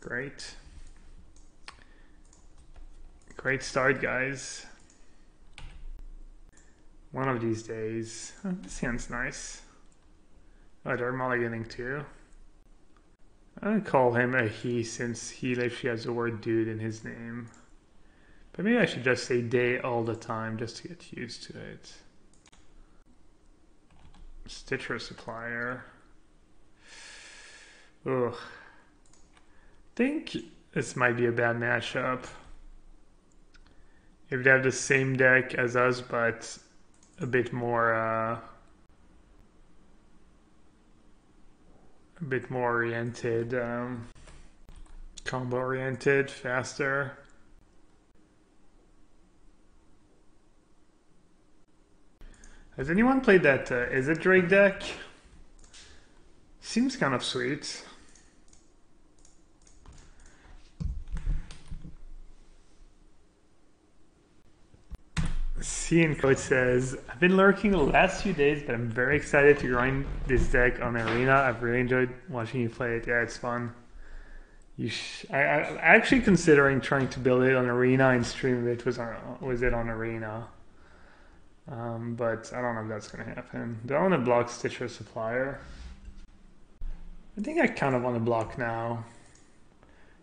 Great. Great start, guys. One of these days. Oh, this hand's nice. Oh, they're mulliganing too. I'm gonna call him a he since he literally has the word dude in his name. But maybe I should just say they all the time just to get used to it. Stitcher supplier. Ugh. I think this might be a bad matchup. If they have the same deck as us, but a bit more oriented, combo oriented, faster. Has anyone played that Is It Drake deck? Seems kind of sweet. Cian Coach says, I've been lurking the last few days, but I'm very excited to grind this deck on Arena. I've really enjoyed watching you play it. Yeah, it's fun. I'm actually considering trying to build it on Arena and stream it was it on Arena. But I don't know if that's going to happen. Do I want to block Stitcher Supplier? I think I kind of want to block now.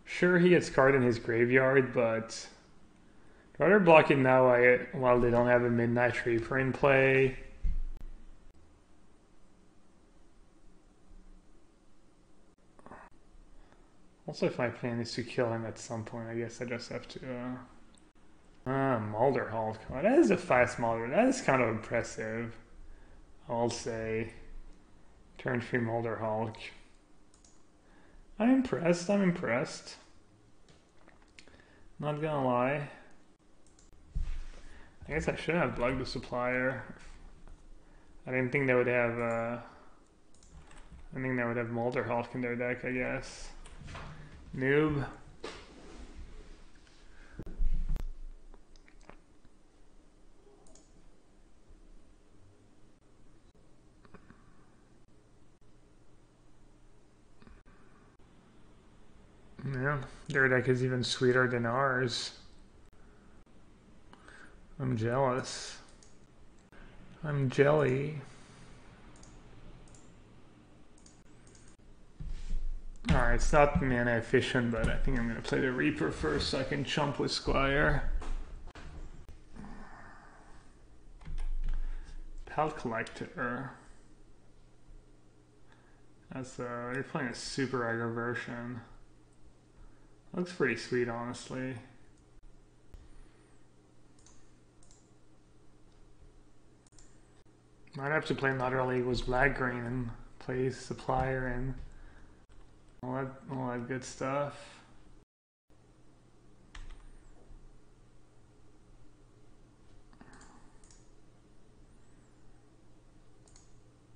Sure, he gets card in his graveyard, but I'd rather block it now while they don't have a Midnight Reaper in play. Also, if my plan is to kill him at some point, I guess I just have to... Mulder Hulk. Oh, that is a fast Mulder. That is kind of impressive, I'll say. Turn 3 Mulder Hulk. I'm impressed. Not gonna lie. I guess I should have plugged the supplier. I didn't think they would have Mulder Hulk in their deck, I guess. Noob. Yeah, their deck is even sweeter than ours. I'm jealous. I'm jelly. Alright, it's not mana efficient, but I think I'm going to play the Reaper first so I can chump with Squire. Pelt Collector. You're playing a super aggro version. Looks pretty sweet, honestly. Might have to play another league with black-green and play Supplier and all that good stuff.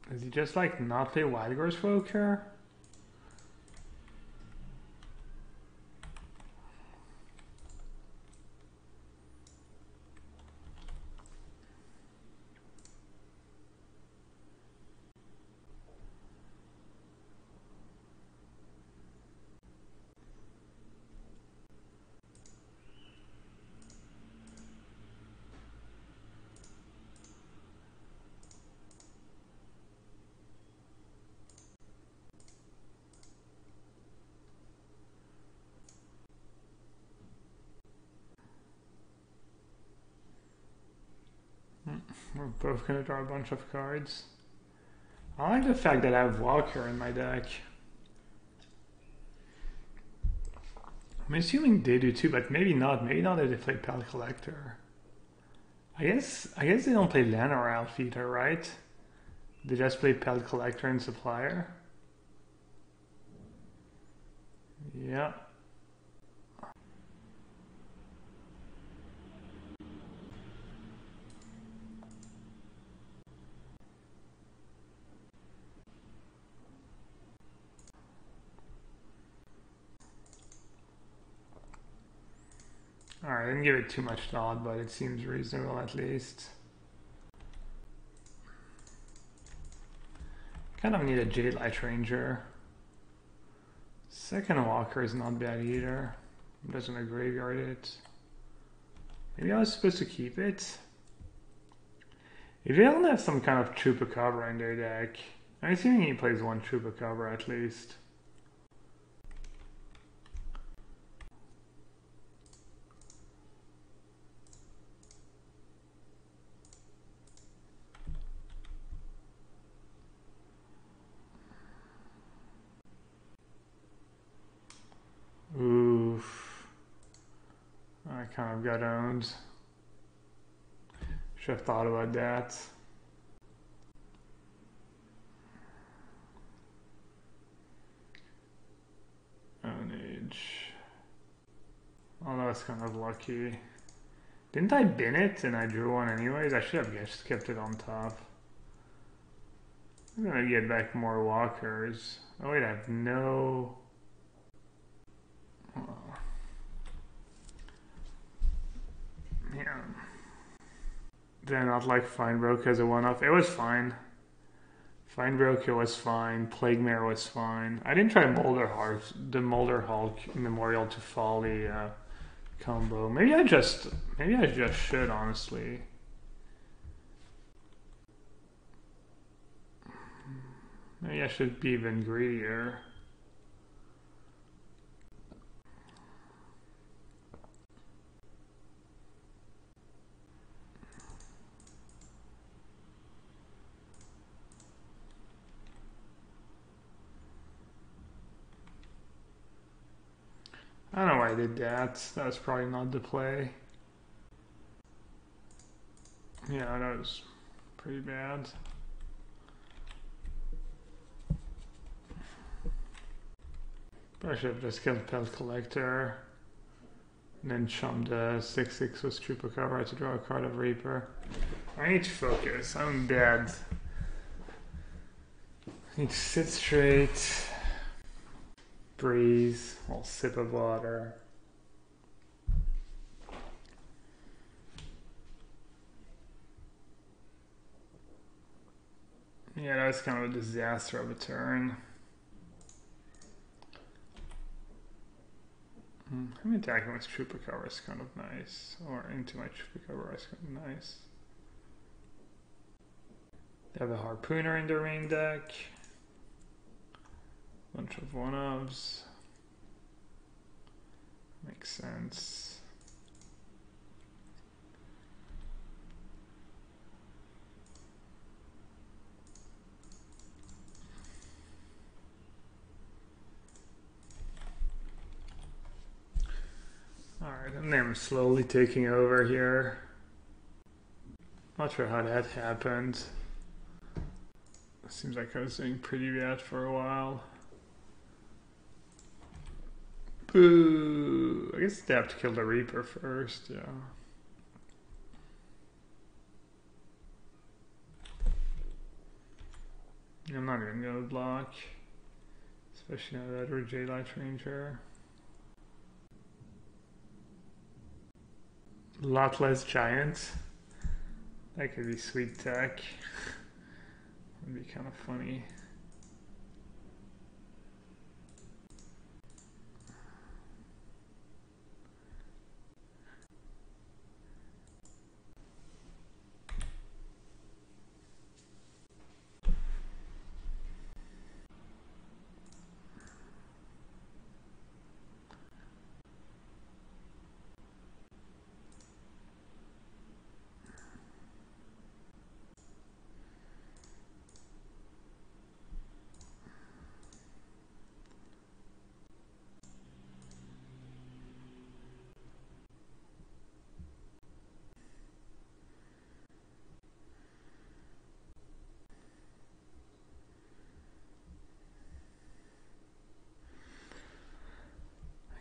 Does he just like not play Wildgor's Roker? We're both going to draw a bunch of cards. I like the fact that I have Walker in my deck. I'm assuming they do too, but maybe not. Maybe not if they play Pelt Collector. I guess they don't play Land or Outfielder, right? They just play Pelt Collector and Supplier. Yeah. Alright, I didn't give it too much thought, but it seems reasonable at least. Kind of need a Jade Light Ranger. Second walker is not bad either. I'm just gonna graveyard it. Maybe I was supposed to keep it. If they don't have some kind of Chupacabra in their deck, I'm assuming he plays one Chupacabra at least. Oof. I kind of got owned. Should have thought about that. Ownage. Oh, that was kind of lucky. Didn't I bin it and I drew one anyways? I should have just kept it on top. I'm gonna get back more walkers. Oh wait, I have no... Oh. Man. Did I not like Fine Broke as a one-off? It was fine. Fine Broke was fine. Plague Mare was fine. I didn't try the Molder Hulk Memorial to Folly combo. Maybe I just should, honestly. Maybe I should be even greedier. I don't know why I did that. That was probably not the play. Yeah, that was pretty bad. I should have just killed Pelt Collector. And then chummed 6/6 with Chupacabra to draw a card of Reaper. I need to focus. I'm dead. I need to sit straight. Breathe. I'll sip of water. Yeah, that was kind of a disaster of a turn. I'm attacking with Chupacabra is kind of nice. Or into my Chupacabra is kind of nice. They have a Harpooner in their main deck. Bunch of one-ofs. Makes sense. Alright, and I'm slowly taking over here. Not sure how that happened. Seems like I was doing pretty bad for a while. Boo! I guess they have to kill the Reaper first, yeah. I'm not even gonna block. Especially now that we're J-Light Ranger. A lot less giants. That could be sweet tech. Would be kind of funny.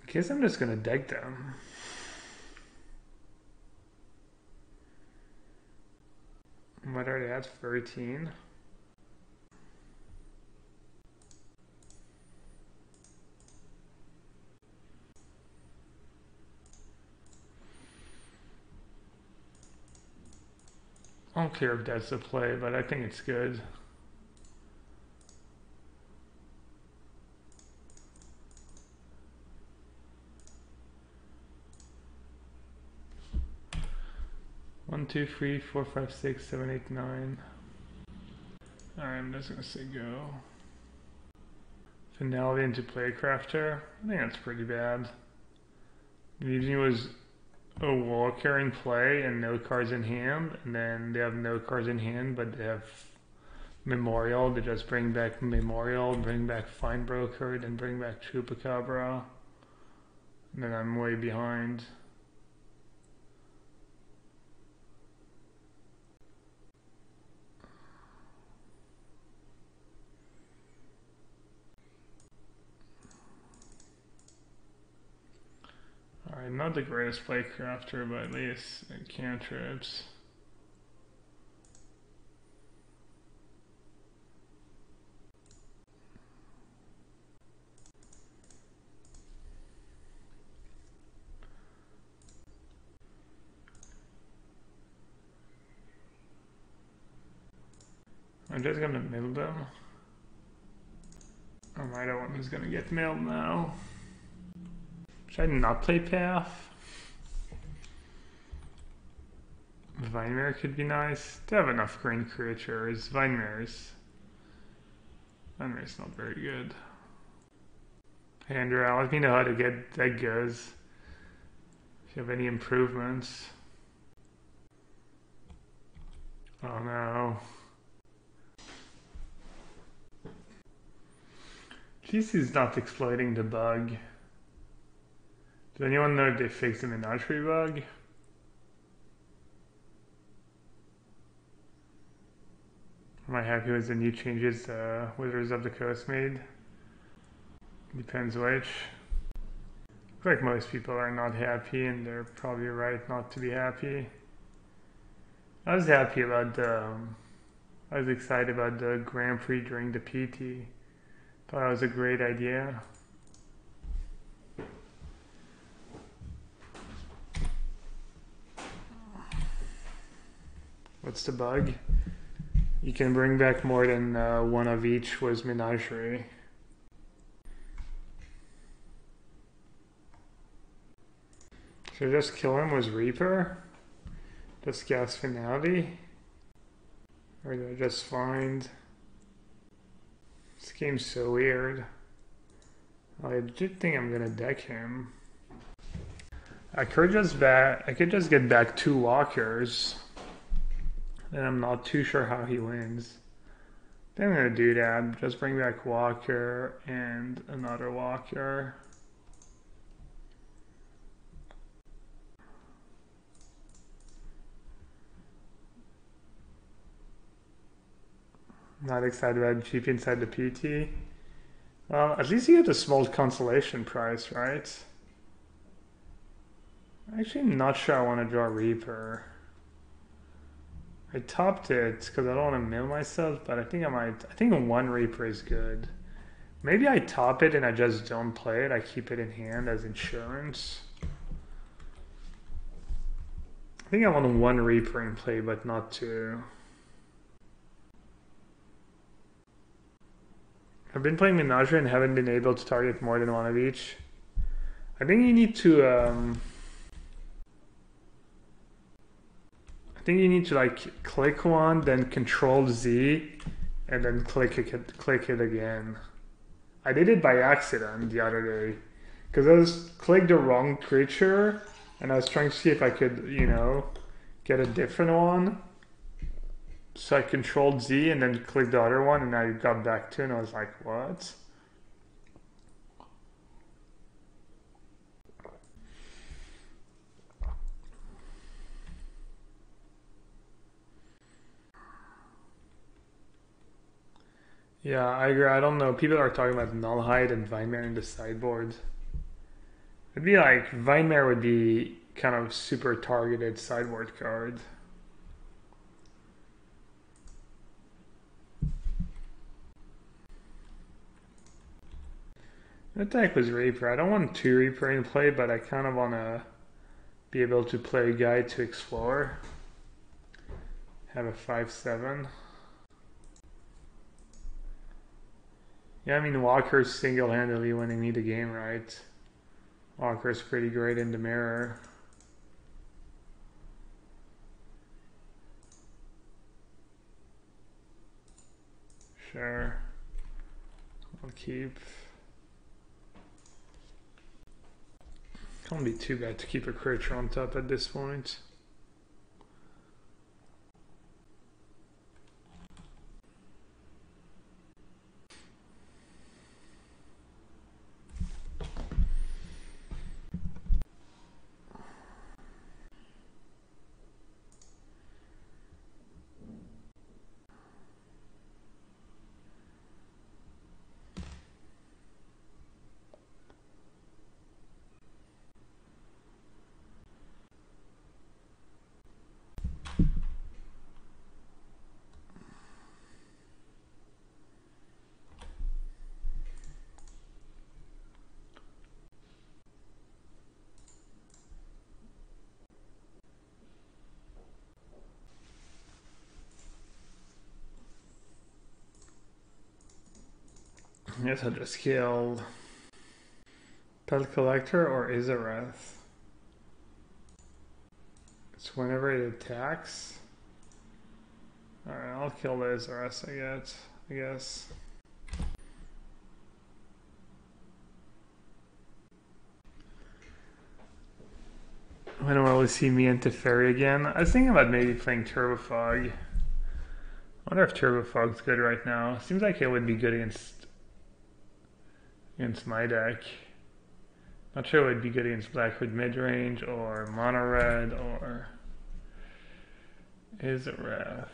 I guess I'm just gonna deck them. What are they at? 13? I don't care if that's the play, but I think it's good. 1, 2, 3, 4, 5, 6, 7, 8, 9. Alright, I'm just gonna say go. Finality into Playcrafter. I think that's pretty bad. Usually was a walker in play and no cards in hand, and then they have no cards in hand, but they have Memorial. They just bring back Memorial, bring back Fine Broker, then bring back Chupacabra. And then I'm way behind. Alright, not the greatest Playcrafter, but at least cantrips. I'm just gonna mill them. Am I the one who's gonna get milled now? Should I not play Path? Vinemare could be nice. They have enough green creatures. Vinemare's not very good. Hey Andrew, let me know how to get that goes. If you have any improvements. Oh no. GC's not exploiting the bug. Does anyone know if they fixed the Menagerie bug? Am I happy with the new changes Wizards of the Coast made? Depends which. I feel like most people are not happy, and they're probably right not to be happy. I was happy about I was excited about the Grand Prix during the PT. Thought that was a great idea. What's the bug? You can bring back more than one of each was Menagerie. Should I just kill him with Reaper? Just cast Finality? Or did I just find... This game's so weird. I did think I'm gonna deck him. I could just get back 2 walkers. And I'm not too sure how he wins. I think I'm gonna do that. Just bring back Walker and another Walker. Not excited about GP inside the PT. Well, at least you get a small consolation prize, right? Actually, I'm not sure I want to draw Reaper. I topped it because I don't want to mill myself, but I think I might. I think 1 Reaper is good. Maybe I top it and I just don't play it. I keep it in hand as insurance. I think I want 1 Reaper in play, but not 2. I've been playing Menagerie and haven't been able to target more than 1 of each. I think you need to like click 1, then Control Z, and then click it again. I did it by accident the other day because I was clicked the wrong creature and I was trying to see if I could, you know, get a different one. So I controlled Z and then clicked the other one, and I got back to it and I was like, what? Yeah, I agree. I don't know. People are talking about Nullhide and Vinemare in the sideboard. It'd be like, Vinemare would be kind of super targeted sideboard card. Attack was Reaper. I don't want 2 Reaper in play, but I kind of want to be able to play a guy to explore. Have a 5/7. Yeah, I mean, Walker's single-handedly winning me the game, right? Walker's pretty great in the mirror. Sure. I'll keep. Can't be too bad to keep a creature on top at this point. I guess I'll just kill Pelt Collector or Izareth. It's whenever it attacks. Alright, I'll kill the Izareth, I guess. When will we see me into Fairy again? I was thinking about maybe playing Turbo Fog. I wonder if Turbo Fog's good right now. Seems like it would be good against my deck. Not sure it would be good against Blackwood midrange or Mono Red or Izareth.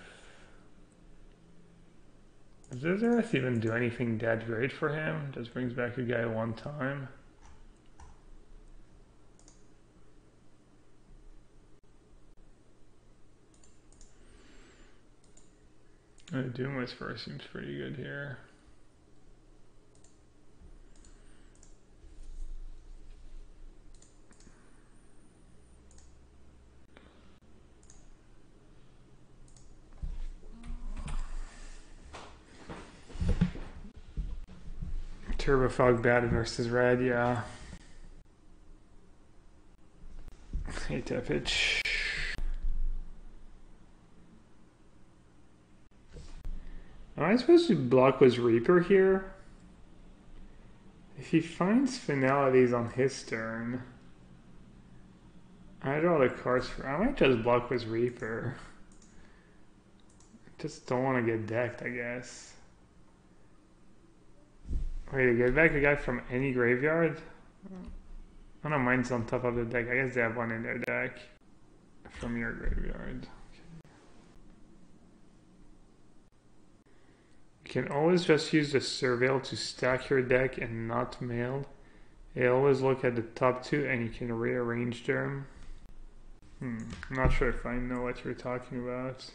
Does Izareth even do anything that great for him? Just brings back a guy one time. Doom Whisperer seems pretty good here. Turbo Fog bad versus red, yeah. Hate that pitch. Am I supposed to block with Reaper here? If he finds finalities on his turn, I draw the cards for. I might just block with Reaper. I just don't want to get decked, I guess. Wait, to get back a guy from any graveyard? I don't mine's on top of the deck. I guess they have one in their deck from your graveyard. You can always just use the Surveil to stack your deck and not mail. You always look at the top two and you can rearrange them. I'm not sure if I know what you're talking about.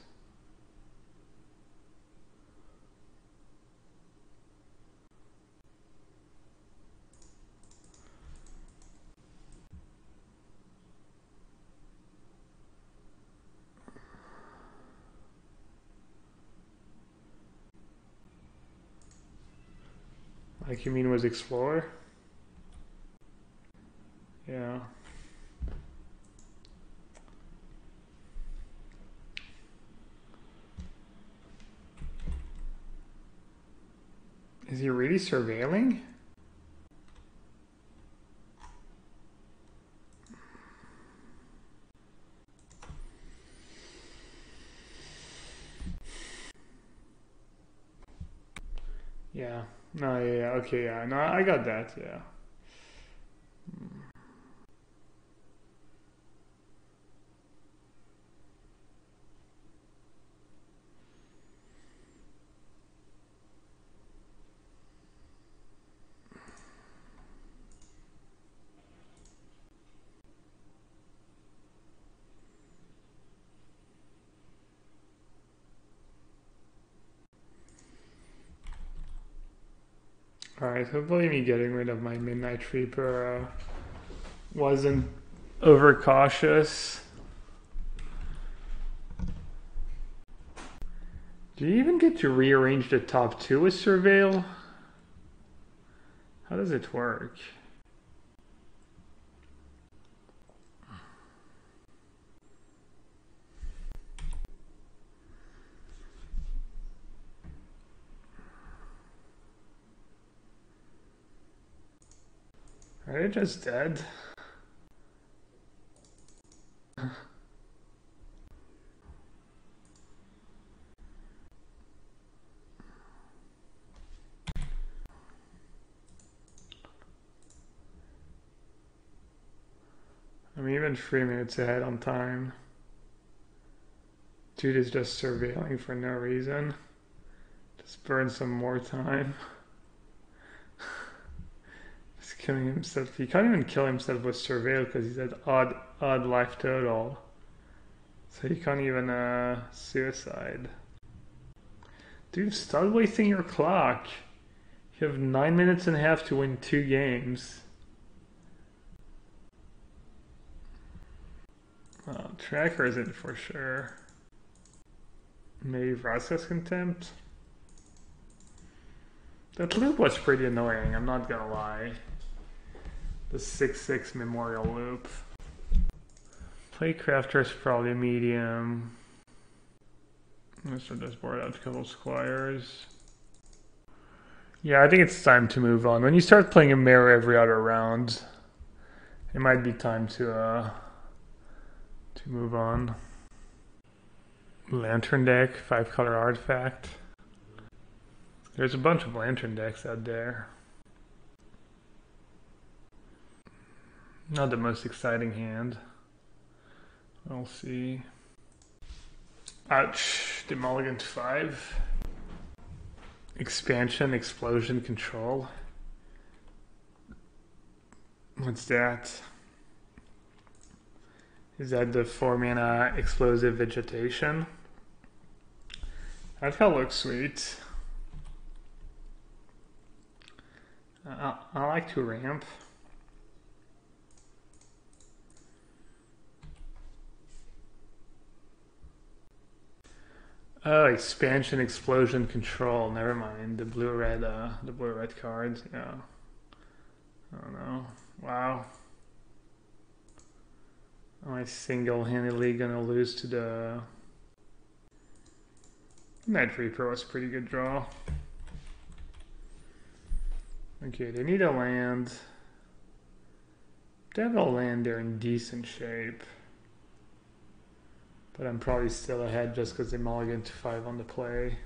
Like you mean was Explorer? Yeah. Is he really surveilling? Yeah. No, yeah, okay, yeah. No, I got that, yeah. Alright, hopefully me getting rid of my Midnight Reaper wasn't overcautious. Do you even get to rearrange the top two with Surveil? How does it work? Are they just dead? I'm even 3 minutes ahead on time. Dude is just surveilling for no reason. Just burn some more time. He's killing himself. He can't even kill himself with surveil because he's at odd life total. So he can't even suicide. Dude, stop wasting your clock. You have 9 minutes and a half to win 2 games. Oh, tracker is it for sure. Maybe process contempt. That loop was pretty annoying, I'm not gonna lie. The 6-6 memorial loop. Playcrafter is probably medium. Let's just board out a couple squires. Yeah, I think it's time to move on. When you start playing a mirror every other round, it might be time to move on. Lantern deck, 5-color artifact. There's a bunch of lantern decks out there. Not the most exciting hand. We'll see. Ouch, the mulligan to 5. Expansion, explosion, control. What's that? Is that the 4-mana explosive vegetation? That card looks sweet. I like to ramp. Oh, expansion, explosion, control. Never mind. The blue-red cards. Yeah. I don't know. Wow. Am I single-handedly gonna lose to the Night Reaper? Was a pretty good draw. Okay, they need a land. They have a land, they're in decent shape. But I'm probably still ahead just because they mulligan to 5 on the play.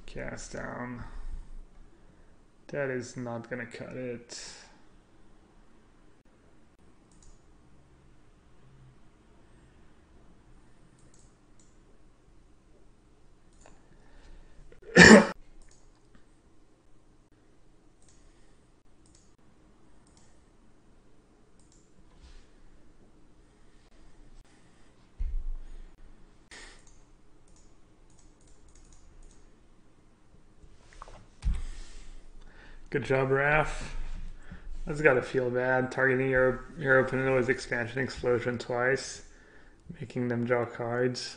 Cast down. That is not gonna cut it. Good job, Raph. That's gotta feel bad. Targeting your opponent with expansion explosion twice, making them draw cards.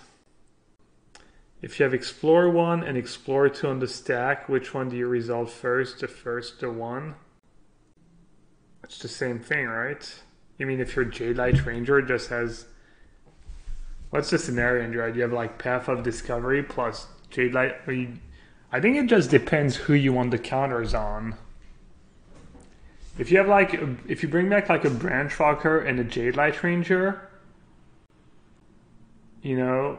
If you have Explore 1 and Explore 2 on the stack, which one do you resolve first? The 1? It's the same thing, right? You mean if your Jadelight Ranger just has... What's the scenario in your? You have like Path of Discovery plus Jadelight... I think it just depends who you want the counters on. If you have like... If you bring back like a Branch Walker and a Jadelight Ranger, you know...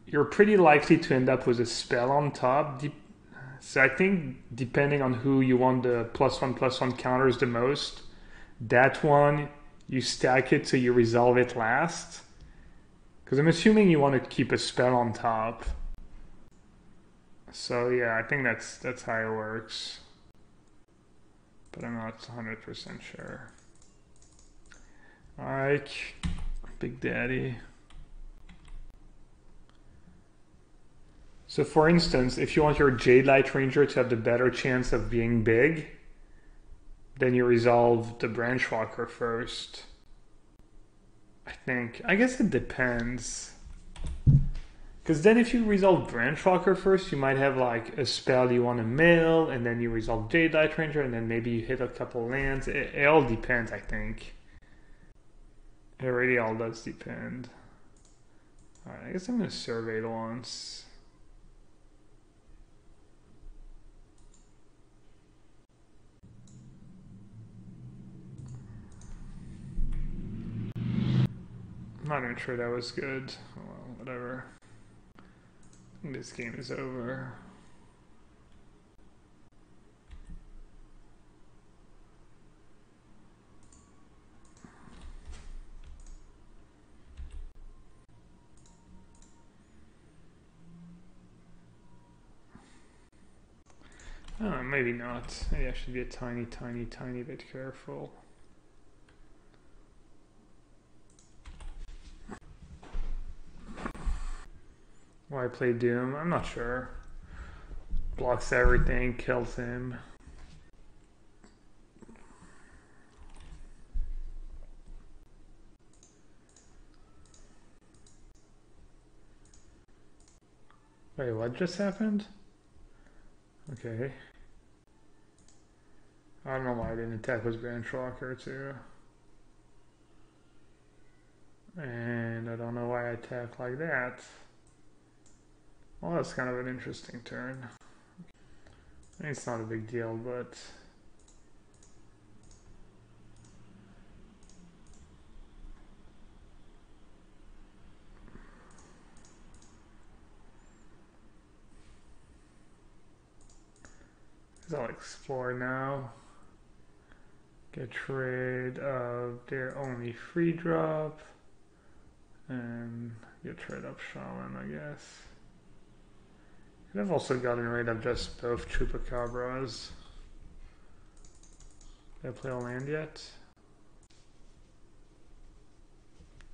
You're pretty likely to end up with a spell on top. So I think depending on who you want the +1/+1 counters the most, that one, you stack it so you resolve it last. Because I'm assuming you want to keep a spell on top. So yeah, I think that's how it works. But I'm not 100% sure. Alright, Big Daddy. So for instance, if you want your Jadelight Ranger to have the better chance of being big, then you resolve the Branch Walker first. I think. I guess it depends. Because then if you resolve Branch Walker first, you might have like a spell you want to mill, and then you resolve Jadelight Ranger, and then maybe you hit a couple lands. It all depends, I think. It really all does depend. Alright, I guess I'm going to survey it once. not even sure that was good. Oh, well, whatever. I think this game is over. Oh, maybe not. Maybe I should be a tiny, tiny, tiny bit careful. Why play Doom? I'm not sure. Blocks everything, kills him. Wait, what just happened? Okay. I don't know why I didn't attack with Branch Walker too. And I don't know why I attacked like that. Well, that's kind of an interesting turn. I mean, it's not a big deal, but... I'll explore now. Get rid of their only free drop. And get rid of Shaman, I guess. And I've also gotten rid of just both Chupacabras. Did I play a land yet?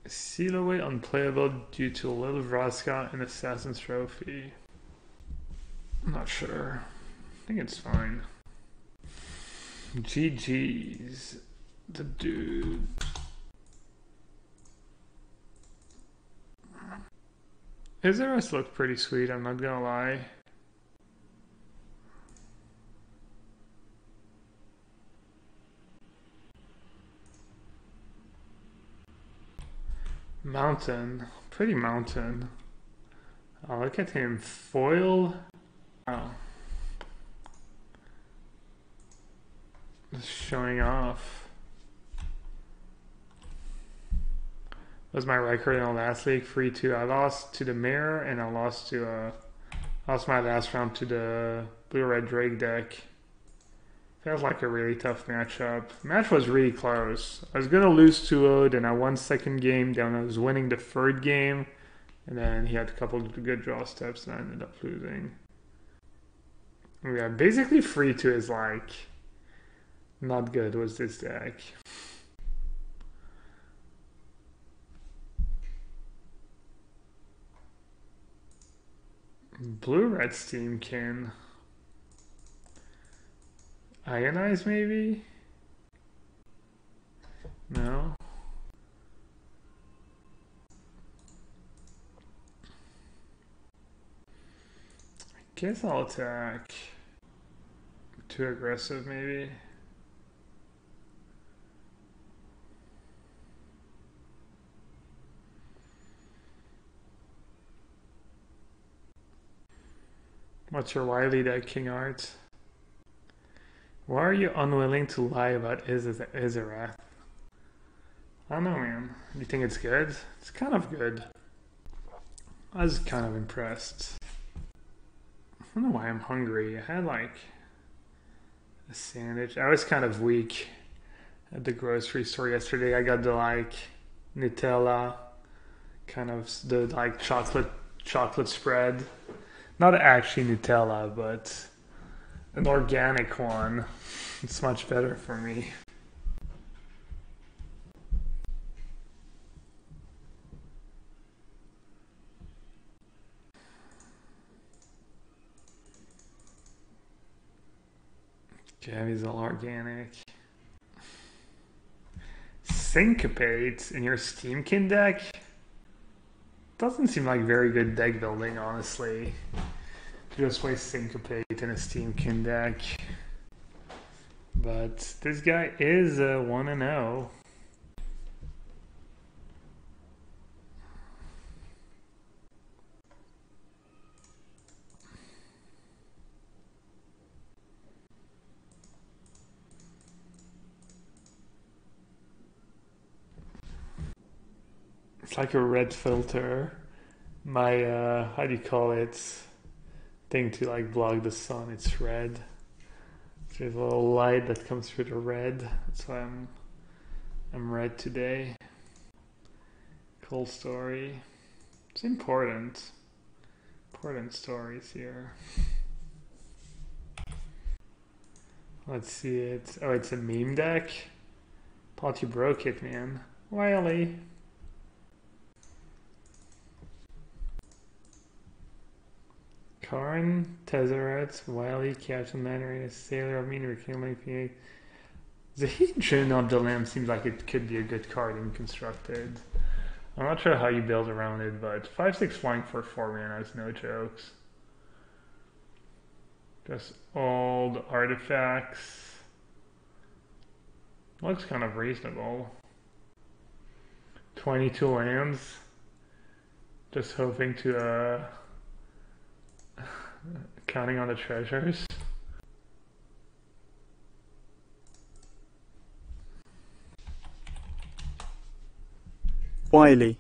Silhouette unplayable due to a little Vraska and Assassin's Trophy. I'm not sure. I think it's fine. GG's. The dude. His arrest looked pretty sweet, I'm not gonna lie. Mountain. Pretty mountain. Oh, look at him. Foil. Oh. Just showing off. Was my record in the last league 3-2. I lost to the Mirror and I lost my last round to the Blue-Red Drake deck. Feels like a really tough matchup. Match was really close. I was gonna lose 2-0, then I won second game, then I was winning the third game, and then he had a couple of good draw steps and I ended up losing. Yeah, basically 3-2 is like not good was this deck. Blue-red Steam can ionize maybe? No. I guess I'll attack. Too aggressive maybe. What's your Wily deck, King Art? Why are you unwilling to lie about Izarath? I don't know, man. Do you think it's good? It's kind of good. I was kind of impressed. I don't know why I'm hungry. I had like a sandwich. I was kind of weak at the grocery store yesterday. I got the like Nutella, kind of the like chocolate spread. Not actually Nutella, but an organic one. It's much better for me. Gavi's all organic. Syncopate in your Steamkin deck? Doesn't seem like very good deck building, honestly. Just play Syncopate in a Steamkin deck. But this guy is a 1-0. It's like a red filter. My how do you call it? Thing to like block the sun. It's red. So there's a little light that comes through the red. That's why I'm red today. Cool story. It's important. Important stories here. Let's see it. Oh, it's a meme deck. Thought you broke it, man. Wiley. Karn, Tezzeret, Wiley, Captain Mandarin, Sailor of Mean, Rekindling Phoenix. The Jinn of the Lamb seems like it could be a good card in Constructed. I'm not sure how you build around it, but 5/6 flying for 4 mana is no jokes. Just old artifacts. Looks kind of reasonable. 22 lands. Just hoping to, counting on the treasures. Wily.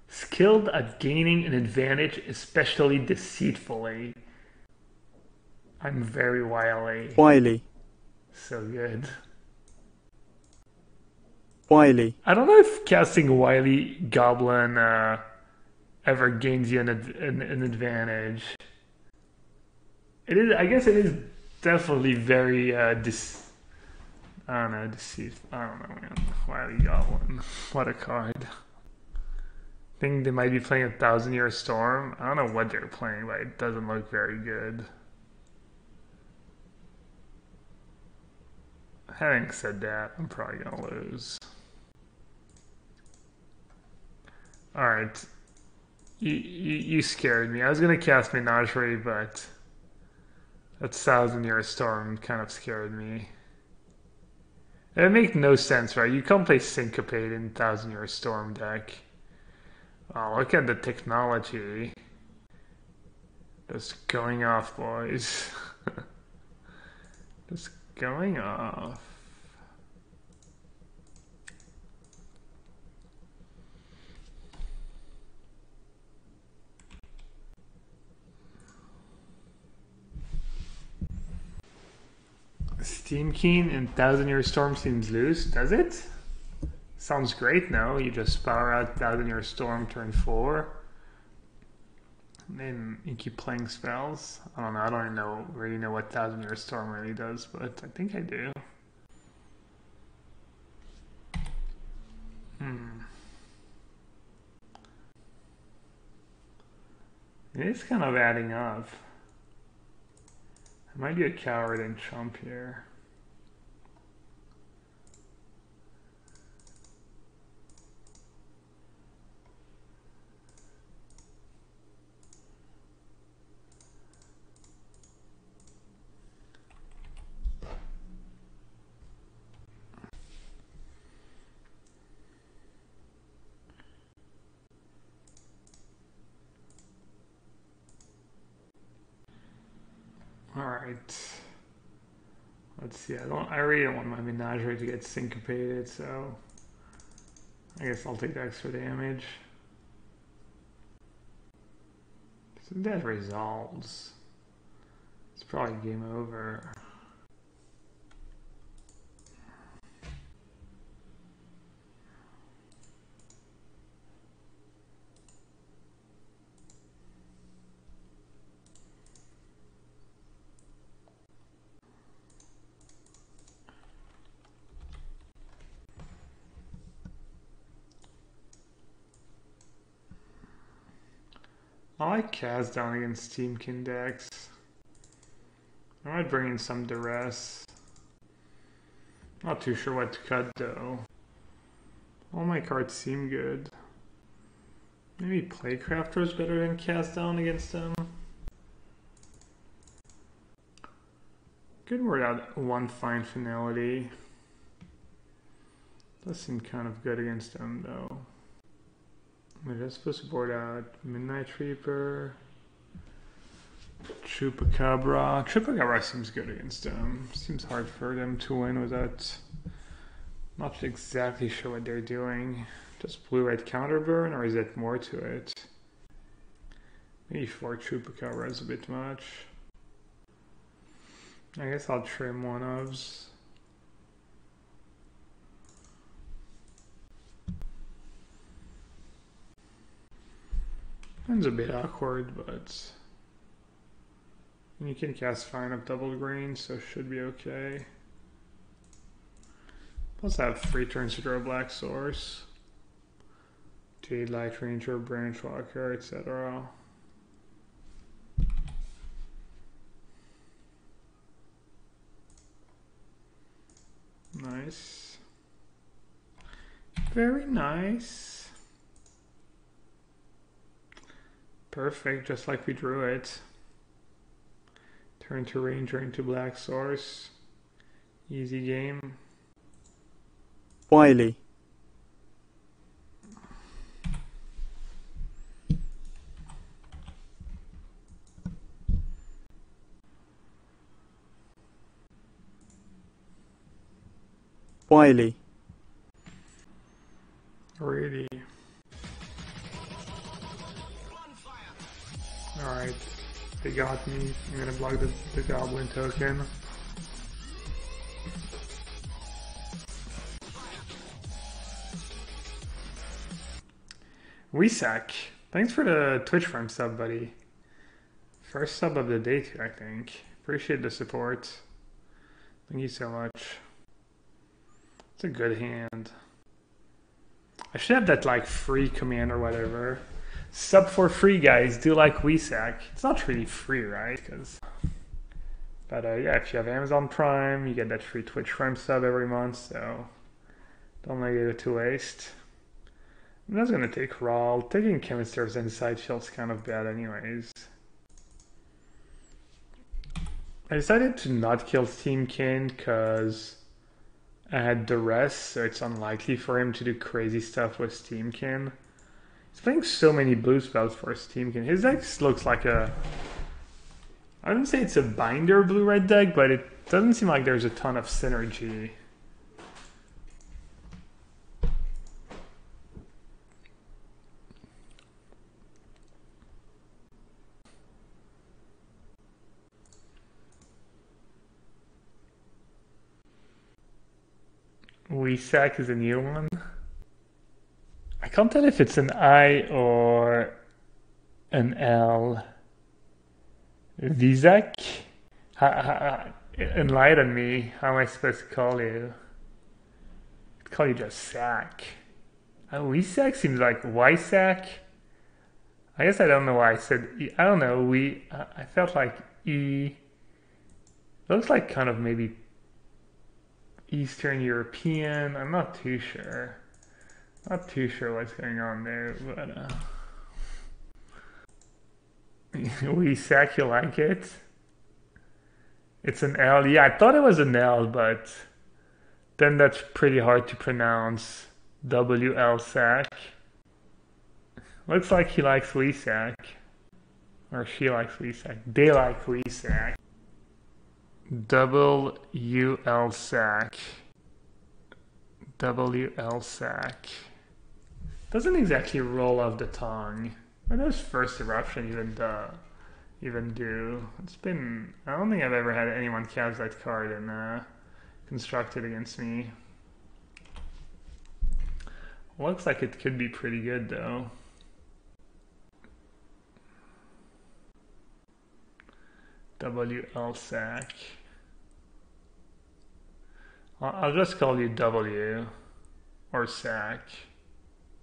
Skilled at gaining an advantage, especially deceitfully. I'm very wily. Wily. So good. Wily. I don't know if casting Wily Goblin ever gains you an advantage. It is. I guess it is definitely very I don't know, deceitful. I don't know, man. Wily Goblin. What a card. I think they might be playing 1,000-Year Storm. I don't know what they're playing, but it doesn't look very good. Having said that, I'm probably going to lose. Alright. You scared me. I was going to cast Menagerie, but that 1,000-Year Storm kind of scared me. It makes no sense, right? You can't play Syncopate in 1,000-Year Storm deck. Oh, look at the technology. Just going off, boys. Just going off. Steam Keen in 1,000-Year Storm seems loose, does it? Sounds great, no? You just power out 1,000-Year Storm turn 4. And then you keep playing spells. I don't know, I don't even really know what 1,000-Year Storm really does, but I think I do. It is kind of adding up. I might be a coward and chump here. Alright. Let's see, I really don't want my Menagerie to get syncopated, so I guess I'll take the extra damage. So that resolves. It's probably game over. I like Kaz down against Teamkin decks. I might bring in some Duress. Not too sure what to cut though. All my cards seem good. Maybe Playcrafter is better than Kaz down against them. Could work out one fine finality. Does seem kind of good against them though. We're just supposed to board out Midnight Reaper, Chupacabra. Chupacabra seems good against them. Seems hard for them to win without. Not exactly sure what they're doing. Just blue-red counterburn, or is it more to it? Maybe 4 Chupacabra is a bit much. I guess I'll trim one ofs. It's a bit awkward, but you can cast fine up double green, so it should be okay. Plus I have 3 turns to draw black source. 2 Light Ranger, Branchwalker, etc. Nice. Very nice. Perfect, just like we drew it. Turn to Ranger into black source. Easy game. Wiley. Wiley. Really? Alright, they got me. I'm gonna block the goblin token. Weesak, thanks for the Twitch Prime sub, buddy. First sub of the day too, I think. Appreciate the support. Thank you so much. It's a good hand. I should have that like free command or whatever. Sub for free, guys. Do like Weesak. It's not really free, right? But yeah, if you have Amazon Prime, you get that free Twitch Prime sub every month, so don't let it go to waste. I'm not gonna take Rawl. Taking Chemister's Insight feels kind of bad anyways. I decided to not kill Steamkin because I had Duress, so it's unlikely for him to do crazy stuff with Steamkin. He's playing so many blue spells for Steamkin. His deck looks like a... I wouldn't say it's a binder blue-red deck, but it doesn't seem like there's a ton of synergy. Weesak is a new one. I can't tell if it's an I or an L. Vizak? Enlighten me. How am I supposed to call you? I'd call you just Sack. Weesak seems like Wysack. I guess I don't know why I said E. I don't know. I felt like E. Looks like kind of maybe Eastern European. I'm not too sure. Not too sure what's going on there, but Weesak, you like it? It's an L. Yeah, I thought it was an L, but then that's pretty hard to pronounce. WL Sack. Looks like he likes Weesak. Or she likes Weesak. They like Weesak. WL Sack. WL Sack. Doesn't exactly roll off the tongue. What does First Eruption even do? It's been... I don't think I've ever had anyone cast that card and constructed against me. Looks like it could be pretty good though. WL Sack. I'll just call you W. Or Sack.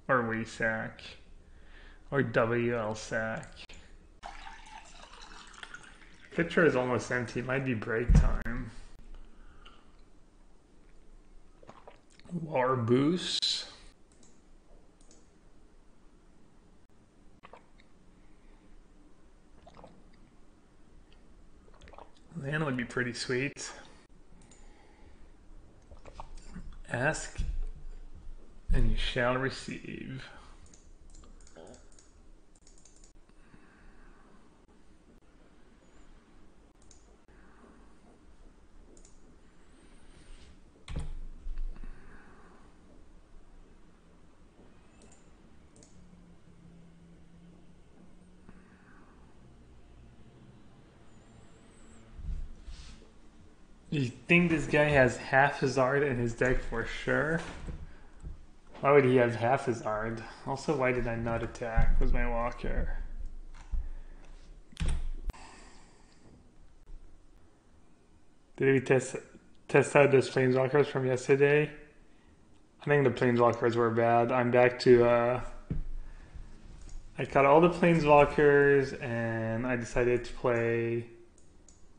Or Weesak. Or WL Sack. Picture is almost empty. It might be break time. War Boost. Land would be pretty sweet. Ask and you shall receive. You think this guy has half his art in his deck for sure? Why would he have half his art? Also, why did I not attack with my walker? Did we test out those planeswalkers from yesterday? I think the planeswalkers were bad. I'm back to I cut all the planeswalkers and I decided to play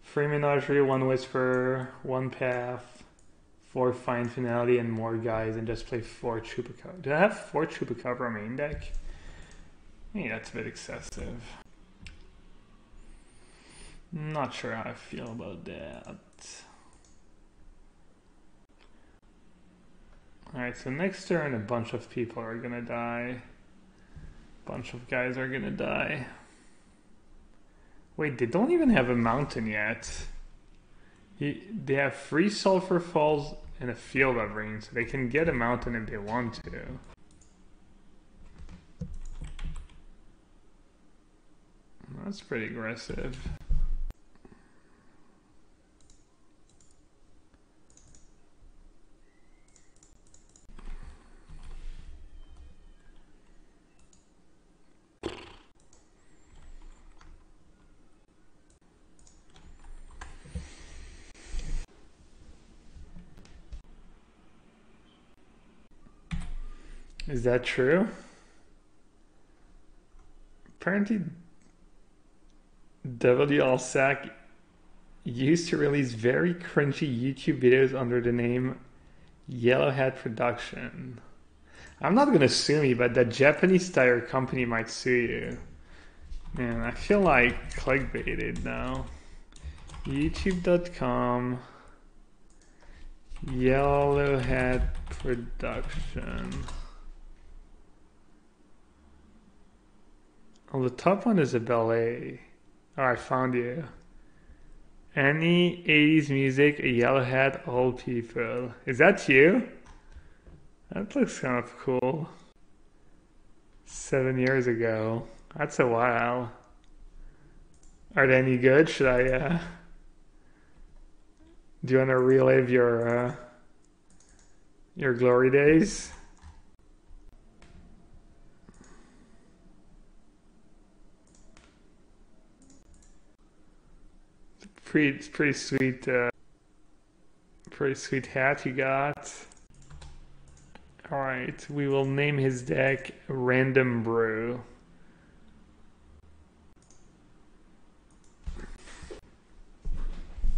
3 Menagerie, 1 Whisper, 1 Path, 4 Fine Finality, and more guys, and just play 4 Chupacabra. Do I have 4 Chupacabra main deck? Maybe that's a bit excessive. Not sure how I feel about that. Alright, so next turn a bunch of people are gonna die. A bunch of guys are gonna die. Wait, they don't even have a mountain yet. They have 3 Sulphur Falls and a Field of Rain, so they can get a mountain if they want to. That's pretty aggressive. Is that true? Apparently, WLSAC used to release very cringy YouTube videos under the name Yellowhat Production. I'm not gonna sue me, but that Japanese tire company might sue you. Man, I feel like clickbaited now. YouTube.com Yellowhat Production. Oh, the top one is a ballet. Oh, I found you. Any 80s music, a yellow hat, old people. Is that you? That looks kind of cool. 7 years ago. That's a while. Are they any good? Should I, do you want to relive your glory days? Pretty sweet, pretty sweet hat you got. All right, we will name his deck Random Brew.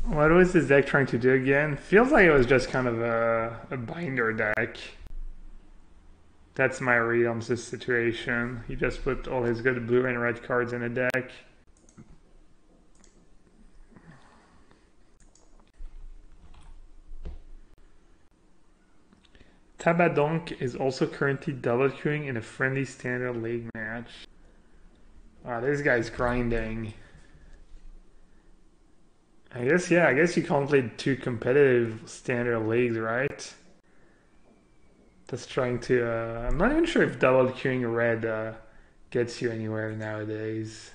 What was his deck trying to do again? Feels like it was just kind of a binder deck. That's my read on this situation. He just put all his good blue and red cards in a deck. Tabadonk is also currently double queuing in a friendly standard league match. Wow, this guy's grinding. I guess you can't play 2 competitive standard leagues, right? That's trying to, I'm not even sure if double queuing red gets you anywhere nowadays.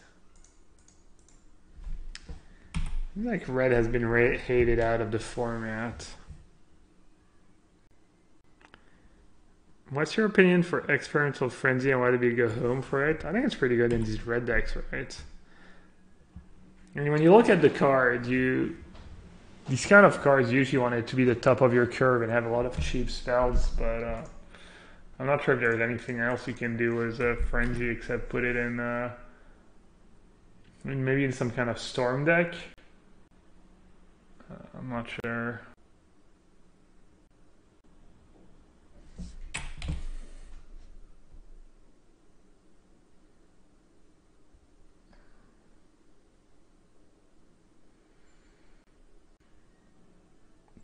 Like red has been hated out of the format. What's your opinion for Experimental Frenzy and why did we go home for it? I think it's pretty good in these red decks, right? And when you look at the card, these kind of cards usually want it to be the top of your curve and have a lot of cheap spells, but I'm not sure if there's anything else you can do with a Frenzy except put it in, maybe in some kind of Storm deck. I'm not sure.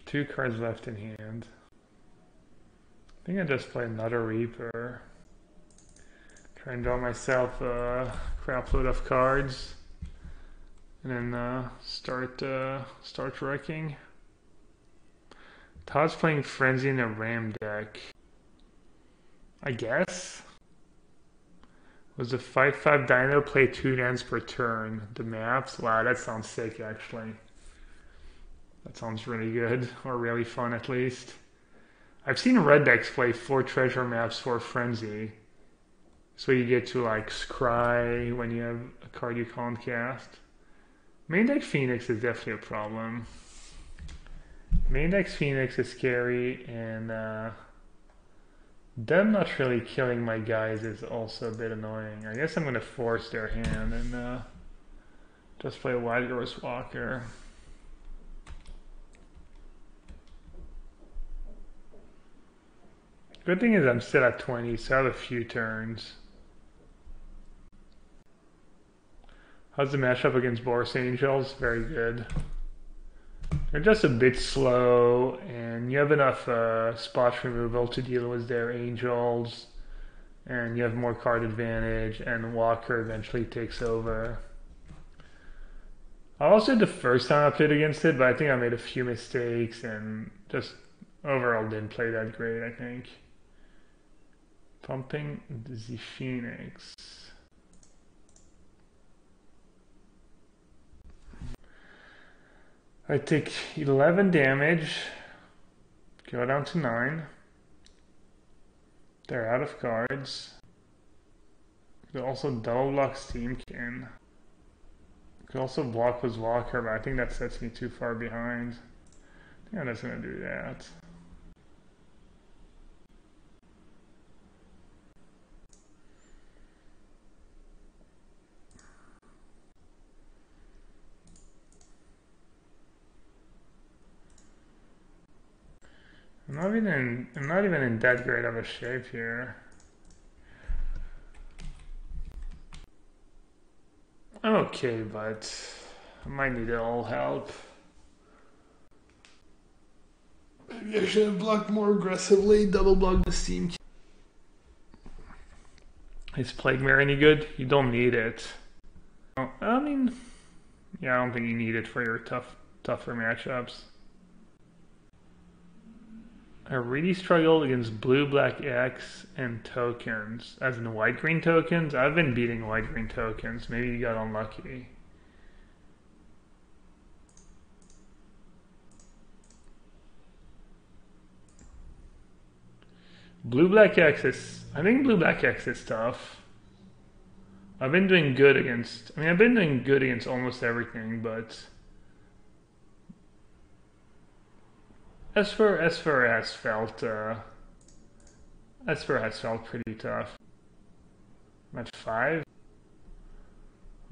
Two cards left in hand. I think I just play another Reaper. Try and draw myself a crap load of cards. And then start wrecking. Todd's playing Frenzy in a Ram deck. I guess. Was a 5/5 Dino play 2 lands per turn? The maps? Wow, that sounds sick actually. That sounds really good, or really fun at least. I've seen red decks play 4 treasure maps for Frenzy. So you get to like scry when you have a card you can't cast. Main deck Phoenix is definitely a problem. Main deck Phoenix is scary, and them not really killing my guys is also a bit annoying. I guess I'm going to force their hand and just play a Wild Ghost Walker. Good thing is I'm still at 20, so I have a few turns. How's the matchup against Boris Angels? Very good. They're just a bit slow, and you have enough spot removal to deal with their Angels, and you have more card advantage, and Walker eventually takes over. I also the first time I played against it, but I think I made a few mistakes, and just overall didn't play that great, I think. Pumping the Phoenix. I take 11 damage, go down to 9. They're out of cards. Could also double block Steamkin. Could also block with Walker, but I think that sets me too far behind. I think I'm just gonna do that. I'm not even in that great of a shape here. I'm okay, but I might need a little help. Maybe I should have blocked more aggressively, double blocked the Steam. Is Plague Mare any good? You don't need it. I mean, yeah, I don't think you need it for your tougher matchups. I really struggled against blue, black X and tokens. As in white, green tokens? I've been beating white, green tokens. Maybe you got unlucky. Blue, black X is... I think blue, black X is tough. I've been doing good against... I mean, I've been doing good against almost everything, but... S4 has felt pretty tough. I'm at 5.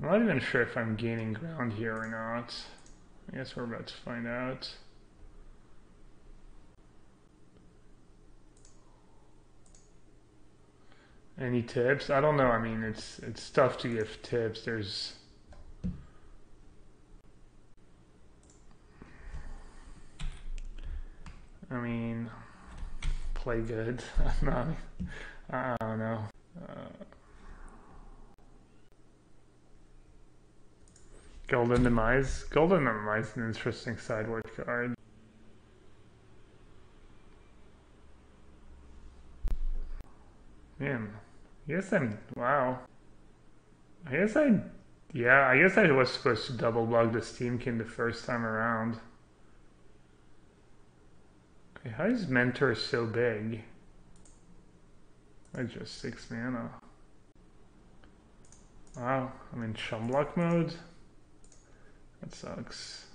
I'm not even sure if I'm gaining ground here or not. I guess we're about to find out. Any tips? I don't know. I mean, it's tough to give tips. There's... I mean, play good. I don't know. Golden Demise. Golden Demise is an interesting sideboard card. Man, I guess I'm... Wow. I guess I... Yeah, I guess I was supposed to double block the Steamkin the first time around. Okay, how is Mentor so big? That's just 6 mana. Wow, I'm in Shumblock mode? That sucks.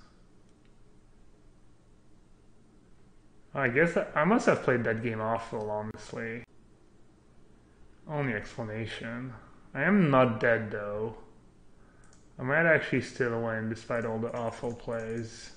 I guess I must have played that game awful, honestly. Only explanation. I am not dead though. I might actually still win despite all the awful plays.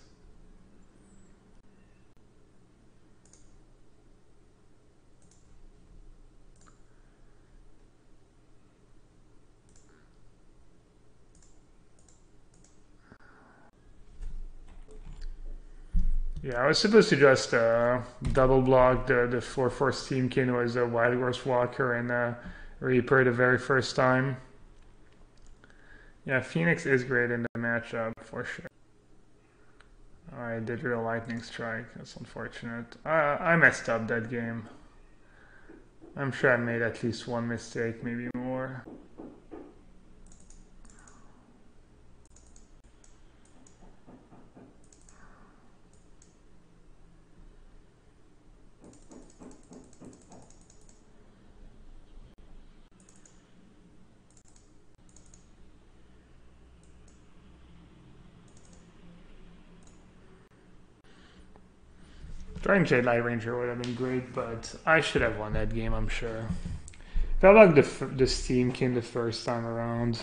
Yeah, I was supposed to just double block the 4/4 Steamkin was a Wild Ghost Walker and Reaper the very first time. Yeah, Phoenix is great in the matchup for sure. I did real lightning strike. That's unfortunate. I messed up that game. I'm sure I made at least one mistake, maybe more. Drawing Jade Light Ranger would have been great, but I should have won that game, I'm sure. Felt like the steam came the first time around.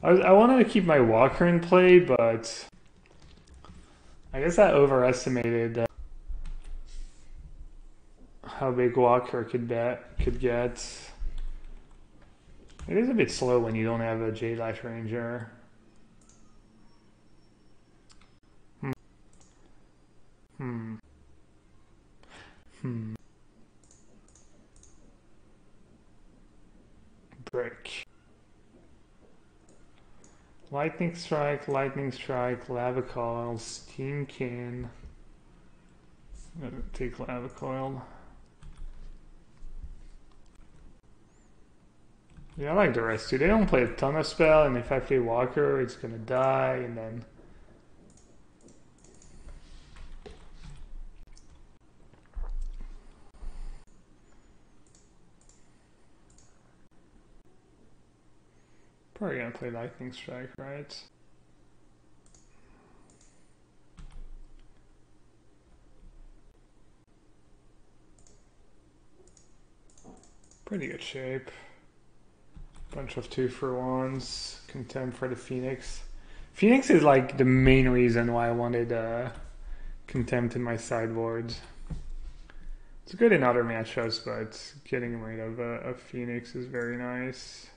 I wanted to keep my Walker in play, but I guess I overestimated how big Walker could get. It is a bit slow when you don't have a Jade Light Ranger. Break. Lightning Strike, Lava Coil, Steam Can. I'm gonna take Lava Coil. Yeah, I like the rest too. They don't play a ton of spell, and if I play Walker, it's gonna die, and then... Probably gonna play Lightning Strike, right? Pretty good shape. Bunch of 2-for-1s. Contempt for the Phoenix. Phoenix is like the main reason why I wanted Contempt in my sideboard. It's good in other matchups, but getting rid of a Phoenix is very nice.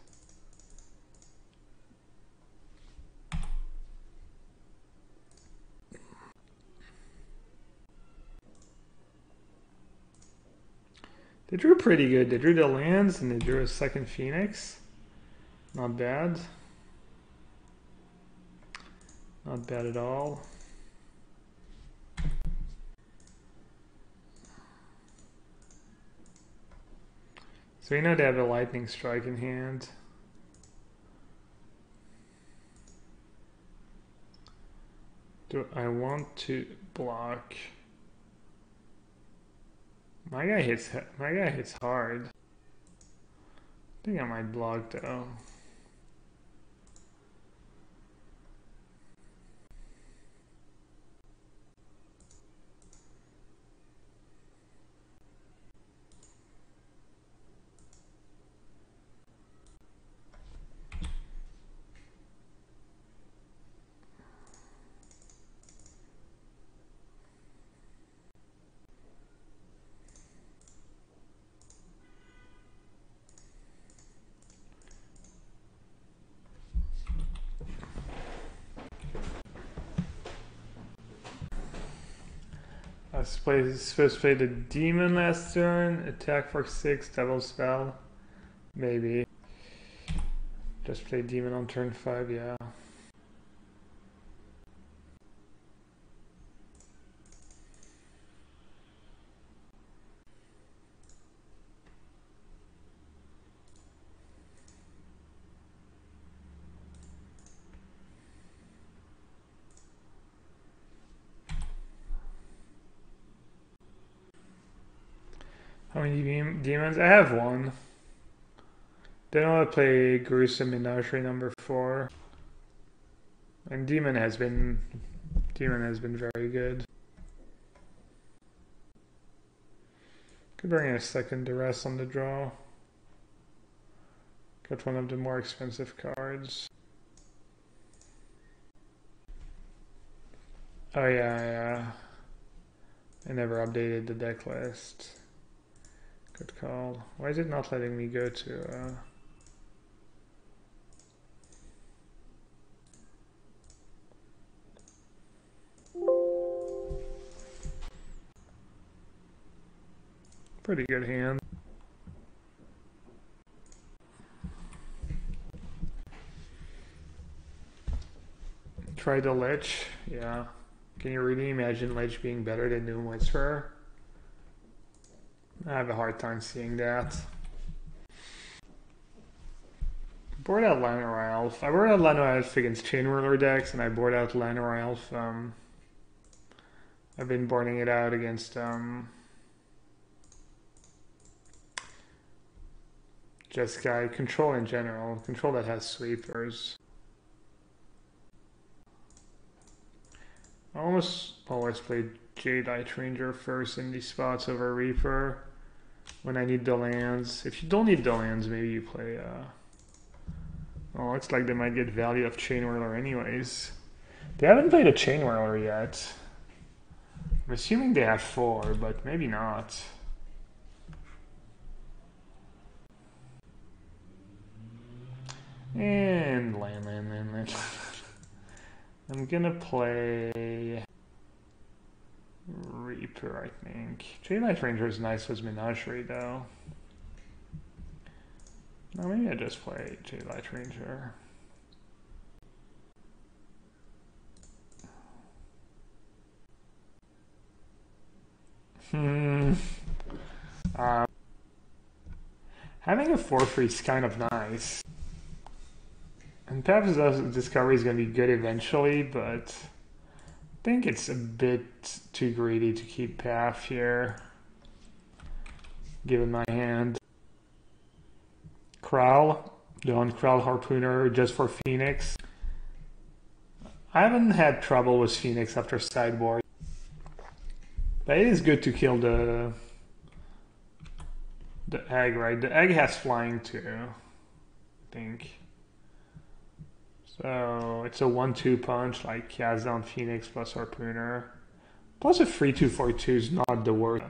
They drew pretty good. They drew the lands and they drew a second Phoenix. Not bad. Not bad at all. So we know they have a Lightning Strike in hand. Do I want to block? My guy hits hard. I think I might block though. I was supposed to play the Demon last turn, attack for 6, double spell. Maybe. Just play Demon on turn 5, yeah. How many demons? I have one. Then I'll play Gruesome Menagerie number 4. And Demon has been very good. Could bring in a second duress on the draw. Got one of the more expensive cards. Oh yeah. I never updated the deck list. Good call. Why is it not letting me go to... Pretty good hand. Try the Lich. Yeah. Can you really imagine Lich being better than Doom Whisperer? I have a hard time seeing that. Board out Llanowar Elf. I board out Llanowar Elf against Chain Ruler decks, and I board out Llanowar Elf. I've been boarding it out against Jeskai. Control in general. Control that has sweepers. I almost always played Jade Ranger first in these spots over Reaper when I need the lands. If you don't need the lands, maybe you play. Oh, looks like they might get value of Chain Whirler anyways. They haven't played a Chain Whirler yet. I'm assuming they have 4, but maybe not. And land. I'm gonna play Reaper, I think. Jade Ranger is nice with Menagerie, though. No, maybe I just play Jade Ranger. Having a 4-3 is kind of nice. And perhaps Discovery is going to be good eventually, but I think it's a bit too greedy to keep Path here, given my hand. Kral, the on-Kral Harpooner just for Phoenix. I haven't had trouble with Phoenix after sideboard. But it is good to kill the egg, right? The egg has flying too, I think. So it's a 1-2 punch, like Kazan, Phoenix plus Harpooner. Plus a 3-2-4-2 is not the worst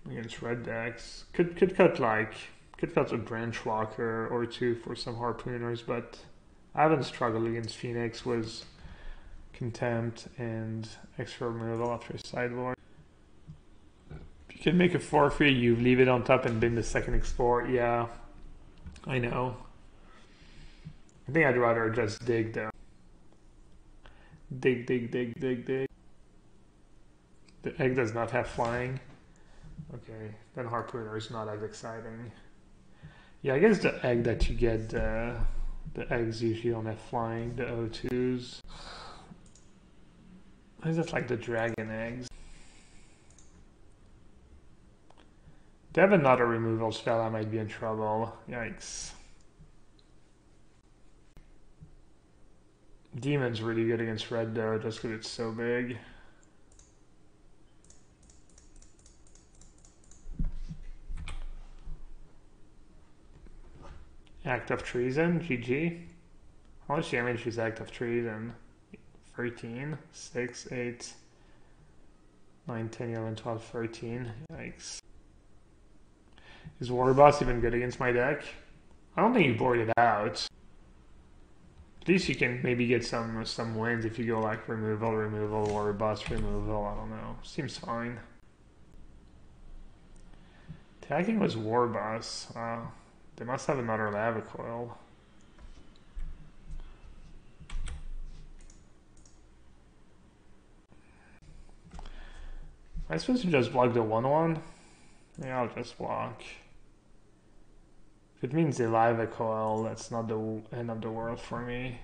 against red decks. Could cut a Branch Walker or 2 for some Harpooners, but I haven't struggled against Phoenix with Contempt and extra removal after sideboard. If you can make a 4-3, you leave it on top and bin the second Explore. Yeah, I know. I think I'd rather just dig though. Dig. The egg does not have flying. Okay, then Harpooner is not as exciting. Yeah, I guess the egg that you get, the eggs usually don't have flying, the O2s. I just like the dragon eggs. They have another removal spell, I might be in trouble. Yikes. Demon's really good against red though, just because it's so big. Act of Treason, GG. How much damage is Act of Treason? 13, 6, 8, 9, 10, 11, 12, 13. Yikes. Is War Boss even good against my deck? I don't think you board it out. At least you can maybe get some wins if you go like removal, War Boss, removal. I don't know. Seems fine. Attacking was War Boss. Wow. They must have another Lava Coil. Am I supposed to just block the 1/1? Yeah, I'll just block. If it means the Lava Coil, that's not the end of the world for me.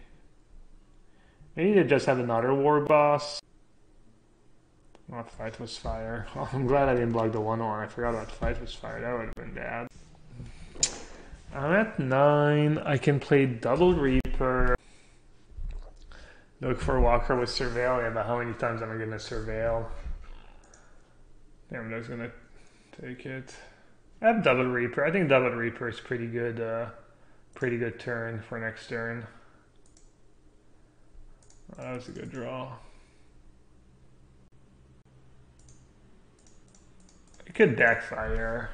Maybe they just have another War Boss. Oh, Fight was Fire. Oh, I'm glad I didn't block the 1/1. I forgot about Fight was Fire. That would have been bad. I'm at 9. I can play Double Reaper. Look for Walker with Surveil. Yeah, but how many times am I going to Surveil? I'm just going to take it. I have Double Reaper. I think Double Reaper is pretty good turn for next turn. That was a good draw. It could backfire.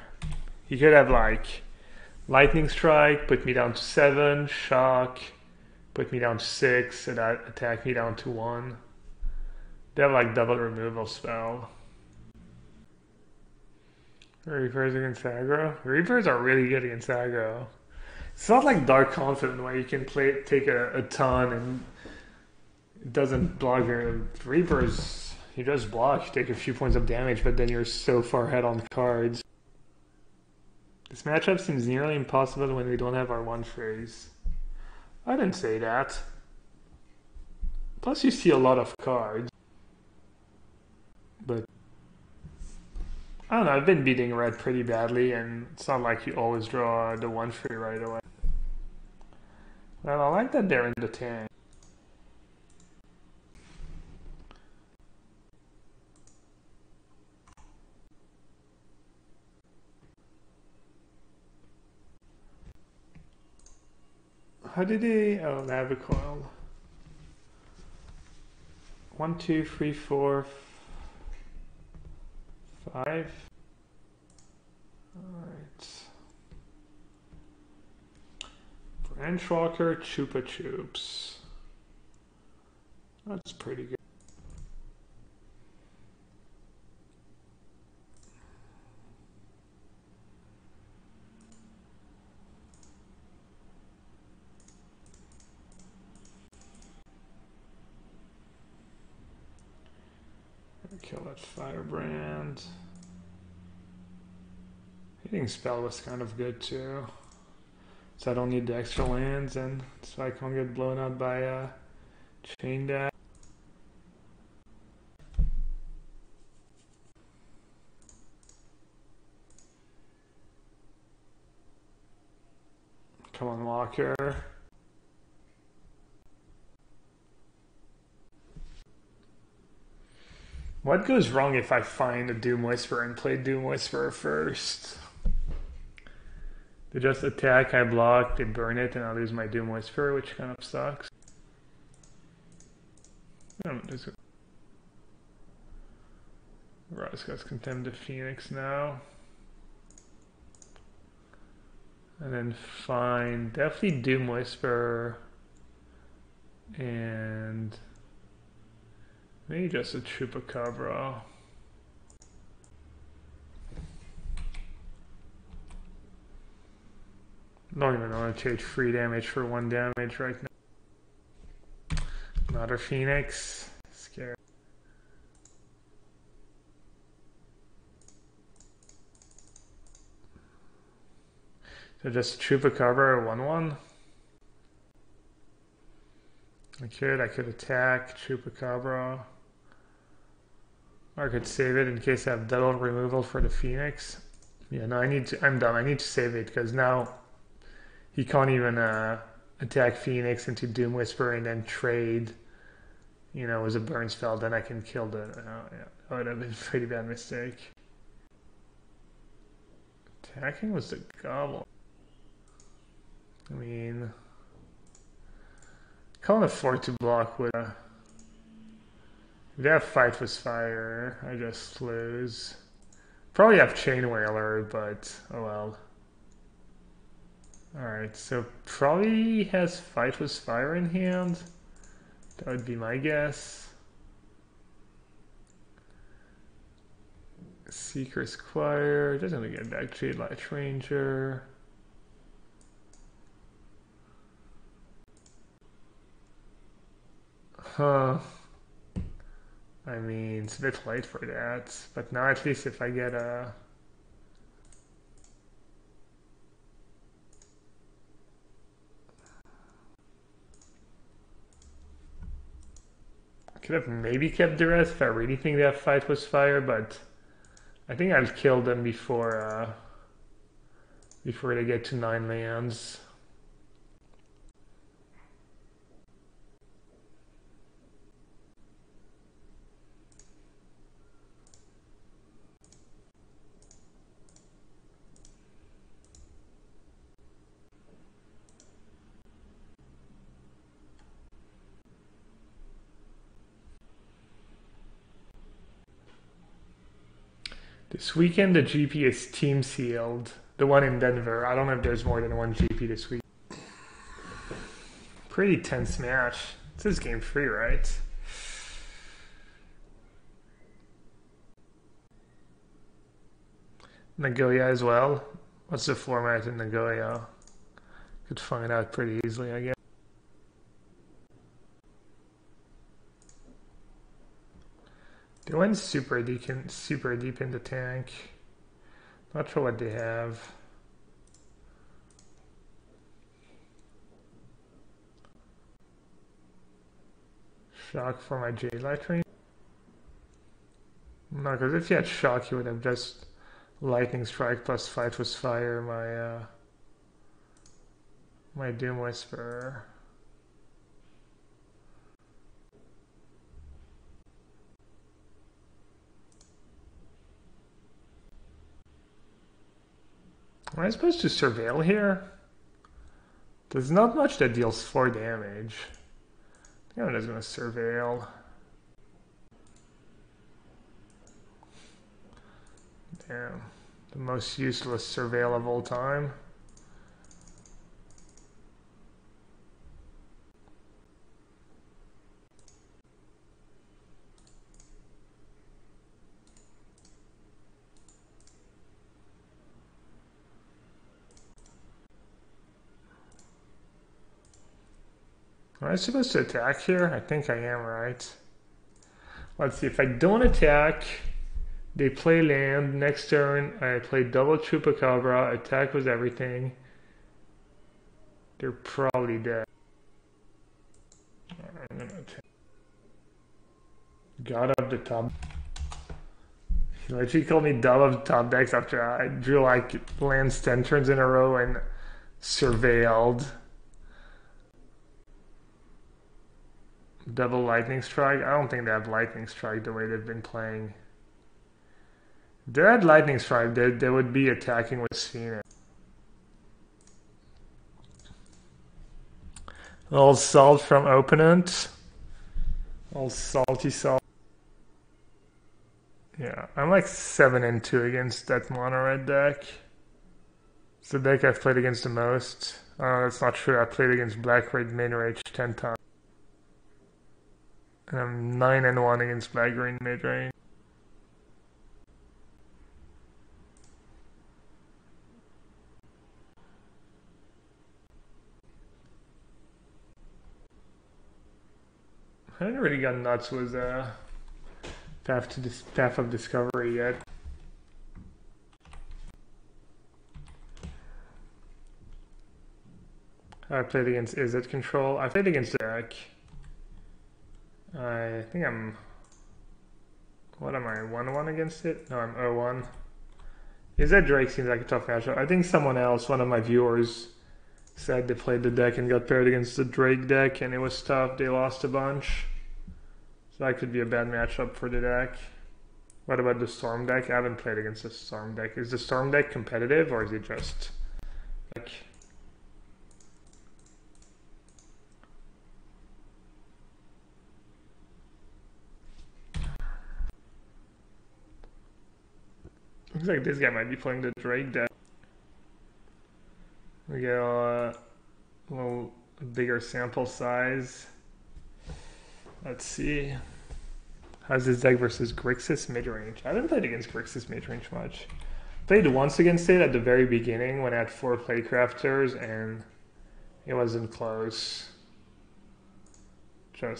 He could have like Lightning Strike, put me down to 7, Shock, put me down to 6, and attack me down to 1. They have like double removal spell. Reapers against aggro. Reapers are really good against aggro. It's not like Dark Confident where you can take a ton and it doesn't block your Reapers. You just block, you take a few points of damage, but then you're so far ahead on cards. This matchup seems nearly impossible when we don't have our 1-3s. I didn't say that. Plus you see a lot of cards. But I don't know, I've been beating red pretty badly and it's not like you always draw the 1-3 right away. Well, I like that they're in the tank. How did they? Oh, lava coil. 1, 2, 3, 4, 5. Alright. Branch Walker, Chupa Chups. That's pretty good. Kill that Firebrand. Hitting spell was kind of good too. So I don't need the extra lands and so I can't get blown out by Chain Dash. Come on, Walker. What goes wrong if I find a Doom Whisperer and play Doom Whisperer first? They just attack, I block, they burn it, and I lose my Doom Whisperer, which kind of sucks. Ross got Contempt the Phoenix now. And then find definitely Doom Whisperer and maybe just a Chupacabra. Don't even want to trade 3 damage for 1 damage right now. Another Phoenix. Scary. So just Chupacabra 1/1. I could attack Chupacabra. Or I could save it in case I have double removal for the Phoenix. Yeah, no, I'm done. I need to save it because now he can't even attack Phoenix into Doom Whisper and then trade, you know, as a burn spell. Then I can kill the. Yeah, that would have been a pretty bad mistake. Attacking was the Goblin. I mean, can't afford to block with a. If they have Fight with Fire, I just lose. Probably have Chain Whaler, but oh well. Alright, so probably has Fight with Fire in hand. That would be my guess. Seeker's Choir, doesn't really get back Jade Light Ranger. Huh. I mean, it's a bit late for that, but now at least if I get a... I could have maybe kept the rest if I really think that Fight was Fire, but I think I'll kill them before they get to 9 lands. This weekend the GP is team sealed. The one in Denver. I don't know if there's more than one GP this week. Pretty tense match. This is game 3, right? Nagoya as well. What's the format in Nagoya? Could find out pretty easily, I guess. They went super deep in the tank. Not sure what they have. Shock for my Jade Light Train. No, because if you had Shock, you would have just Lightning Strike plus Fight with Fire my Doom Whisperer. Am I supposed to surveil here? There's not much that deals 4 damage. I think I'm just gonna surveil. Damn. The most useless surveil of all time. Am I supposed to attack here? I think I am, right? Let's see, if I don't attack, they play land. Next turn, I play double Chupacabra, attack with everything. They're probably dead. I'm gonna attack. God of the top. He literally called me dub of top decks after I drew like lands 10 turns in a row and surveilled. Double Lightning Strike? I don't think they have Lightning Strike the way they've been playing. If they had Lightning Strike, they would be attacking with Phoenix. All salt from opponent. All salty salt. Yeah, I'm like 7-2 against that mono red deck. It's the deck I've played against the most. Oh, that's not true. I played against black red main range 10 times. And I'm 9-1 against black green mid range. I haven't really gone nuts with Path of Discovery yet. I played against Izzet Control. I played against the deck. I think I'm... What am I? 1-1 against it? No, I'm 0-1. Izzet Drake seems like a tough matchup. I think someone else, one of my viewers, said they played the deck and got paired against the Drake deck and it was tough. They lost a bunch. So that could be a bad matchup for the deck. What about the Storm deck? I haven't played against the Storm deck. Is the Storm deck competitive or is it just like... Looks like this guy might be playing the Drake deck. We get a little bigger sample size. Let's see. How's this deck versus Grixis midrange? I haven't played against Grixis midrange much. Played once against it at the very beginning when I had 4 Playcrafters and it wasn't close. They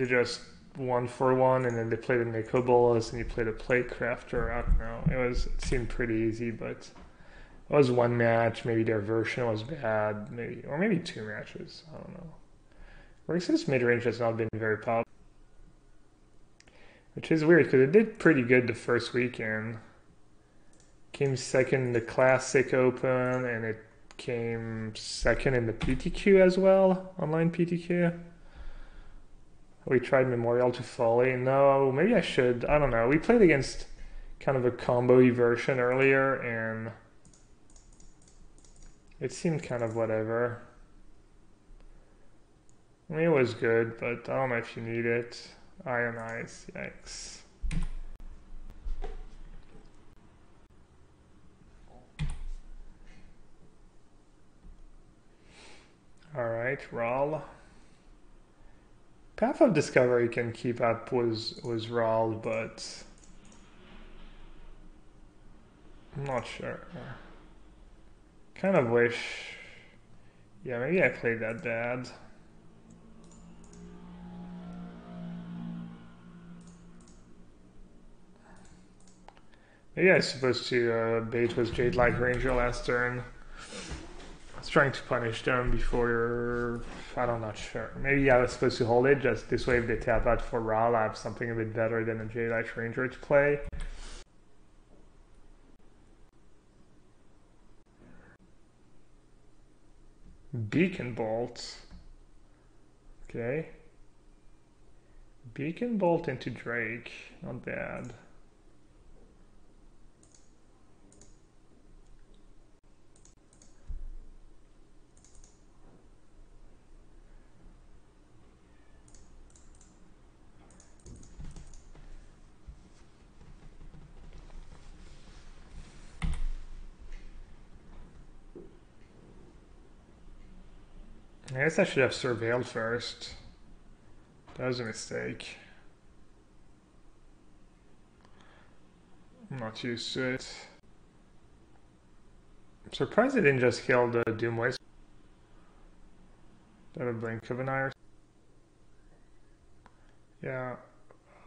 just 1-for-1 and then they played a Nicobolas and you played a Playcrafter. I don't know. It seemed pretty easy, but it was one match. Maybe their version was bad, or maybe 2 matches. I don't know. Grixis midrange has not been very popular. Which is weird because it did pretty good the first weekend. Came second in the Classic Open and it came second in the PTQ as well, online PTQ. We tried Memorial to Folly. No, maybe I should. I don't know. We played against kind of a combo-y version earlier and it seemed kind of whatever. I mean, it was good, but I don't know if you need it. Ionize, yikes. Alright, Rawl. Path of Discovery can keep up with Rawl, but I'm not sure. Kind of wish... Yeah, maybe I played that bad. Maybe I was supposed to bait with Jade Light Ranger last turn. I was trying to punish them before... I'm not sure. Maybe I was supposed to hold it, just this way if they tap out for Rawl, I have something a bit better than a Jade Light Ranger to play. Beacon Bolt. Okay. Beacon Bolt into Drake. Not bad. I guess I should have surveilled first. That was a mistake. I'm not used to it. I'm surprised I didn't just kill the Doom Waste. That a blink of an eye. Yeah,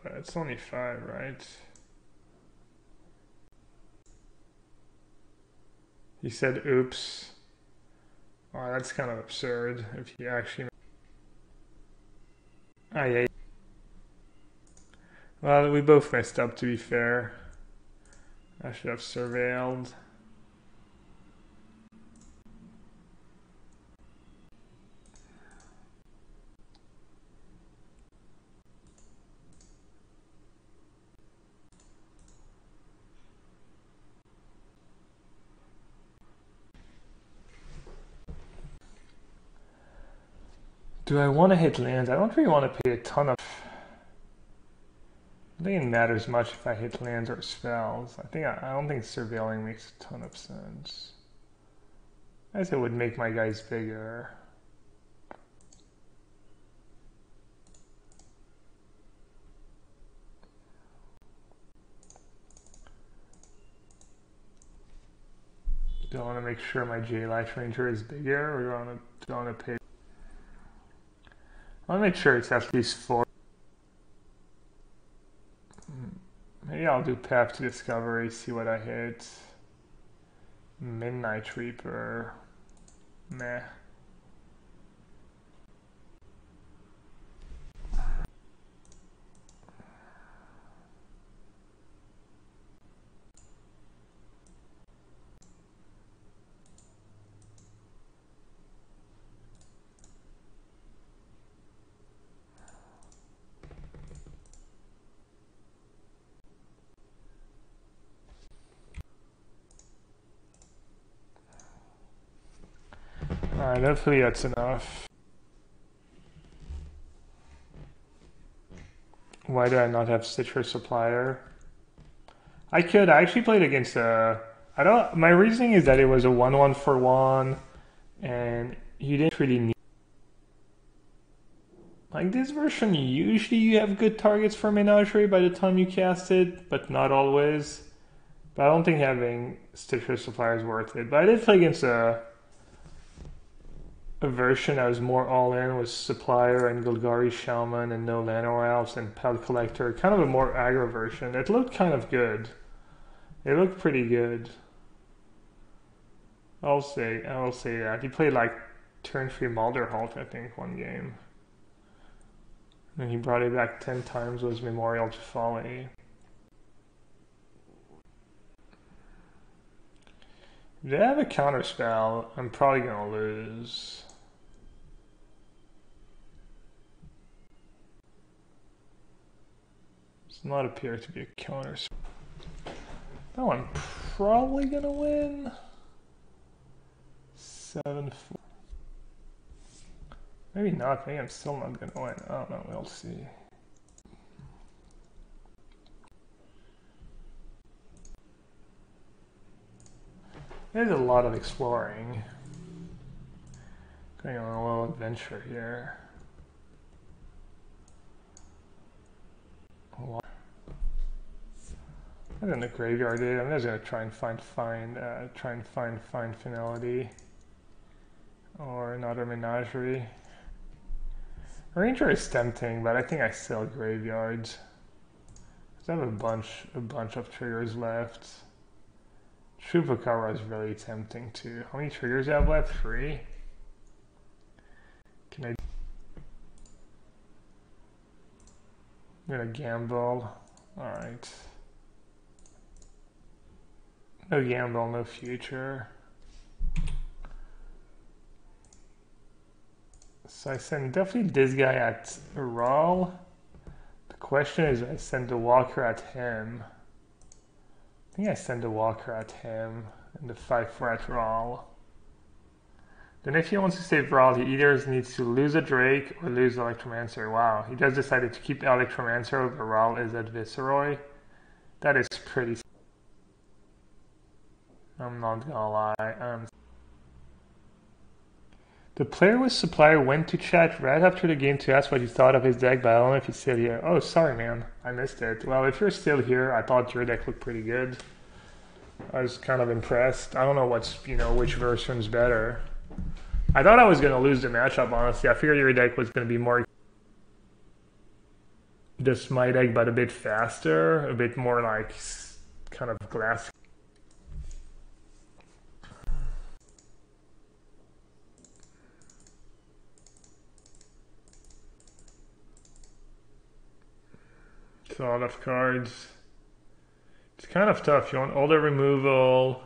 it's only 5, right? He said, oops. Oh, that's kind of absurd if he actually. Ah, yeah. Well, we both messed up, to be fair. I should have surveilled. Do I want to hit lands? I don't really want to pay a ton of. I think it matters much if I hit lands or spells. I don't think surveilling makes a ton of sense. I guess it would make my guys bigger. Do I want to make sure my J-Light Ranger is bigger, or do I want to pay? I want to make sure it's at least 4. Maybe I'll do Path to Discovery, see what I hit. Midnight Reaper. Meh. Alright, hopefully that's enough. Why do I not have Stitcher Supplier? I actually played against my reasoning is that it was a 1-1 for 1, and you didn't really need. Like this version, usually you have good targets for Menagerie by the time you cast it, but not always. But I don't think having Stitcher Supplier is worth it. But I did play against a version that was more all-in with Supplier and Golgari Shaman and no Llanowar Elves and Pelt Collector. Kind of a more aggro version. It looked kind of good. It looked pretty good. I will say that. He played like turn 3 Malderhalt, I think, one game. And he brought it back 10 times was Memorial to Folly. If they have a counterspell, I'm probably gonna lose. Does not appear to be a counterspell. Oh, I'm probably gonna win. 7-4. Maybe not. Maybe I'm still not gonna win. I don't know. We'll see. There's a lot of exploring. Going on a little adventure here. I'm in the graveyard dude. I'm just gonna try and find finality or another Menagerie. Ranger is tempting, but I think I sell graveyards. I have a bunch of triggers left. Chupacabra is really tempting too. How many triggers do I have left? 3? Can I? I'm gonna gamble. Alright. No gamble, no future. So I send definitely this guy at Rawl. The question is, I send the Walker at him. I think I send the Walker at him and the 5-4 at Rawl. Then if he wants to save Rawl, he either needs to lose a Drake or lose Electromancer. Wow, he just decided to keep Electromancer over Rawl is at Viceroy. That is pretty. I'm not gonna lie. The player with supplier went to chat right after the game to ask what he thought of his deck, but I don't know if he's still here. Oh, sorry, man. I missed it. Well, if you're still here, I thought your deck looked pretty good. I was kind of impressed. I don't know which version's better. I thought I was going to lose the matchup, honestly. I figured your deck was going to be more just my deck, but a bit faster, a bit more like kind of glass. It's a lot of cards. It's kind of tough. You want all the removal.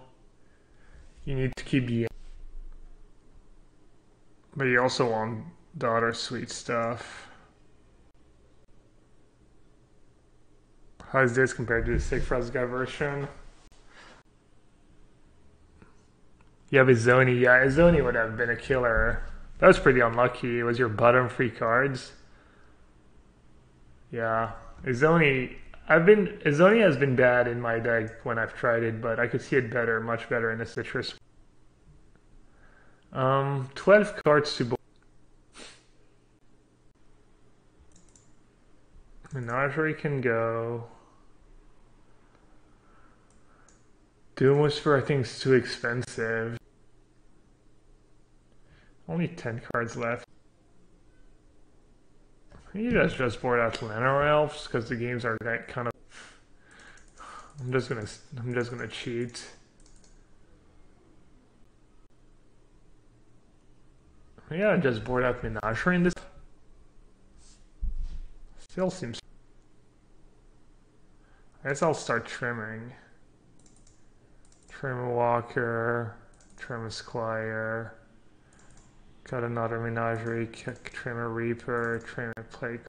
You need to keep the... But you also want the other sweet stuff. How is this compared to the Sick Frost-Guy version? You have Izoni. Yeah, Izoni would have been a killer. That was pretty unlucky. It was your bottom 3 cards. Yeah. Izoni has been bad in my deck when I've tried it, but I could see it better, much better in the citrus. 12 cards to board. Menagerie can go. Doom Whisperer I think is too expensive. Only 10 cards left. You guys just board out Llanowar Elves because the games are that kind of. I'm just gonna cheat. Yeah, just board out Menagerie in this. Still seems. I guess I'll start trimming. Trim a Walker, trim a Squire. Got another Menagerie, trim a Reaper, trim a Plague.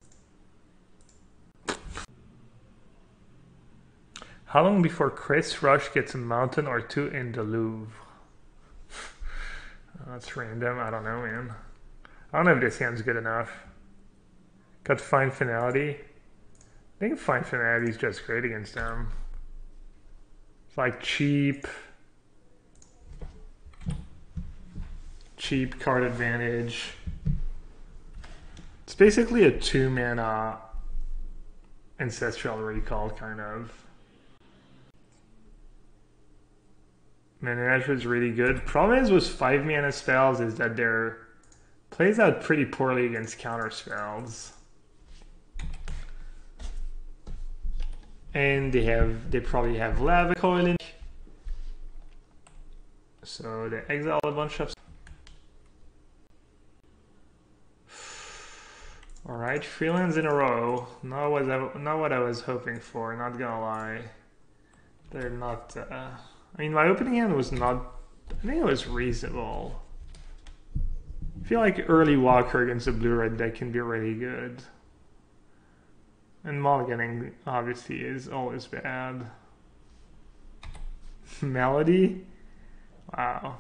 How long before Chris Rush gets a mountain or 2 in the Louvre? That's random, I don't know, man. I don't know if this hand's good enough. Got Fine Finality. I think Fine Finality is just great against them. It's like cheap card advantage. It's basically a 2-mana Ancestral Recall, kind of. Menagerie is really good. Problem is with 5-mana spells is that they're plays out pretty poorly against counter spells. And they probably have Lava Coil in. So they exile a bunch of. Alright, 3 lands in a row. Not what I was hoping for, not gonna lie. They're not I mean, my opening hand was not... I think it was reasonable. I feel like early Walker against a blue-red deck can be really good. And mulliganing, obviously, is always bad. Melody? Wow.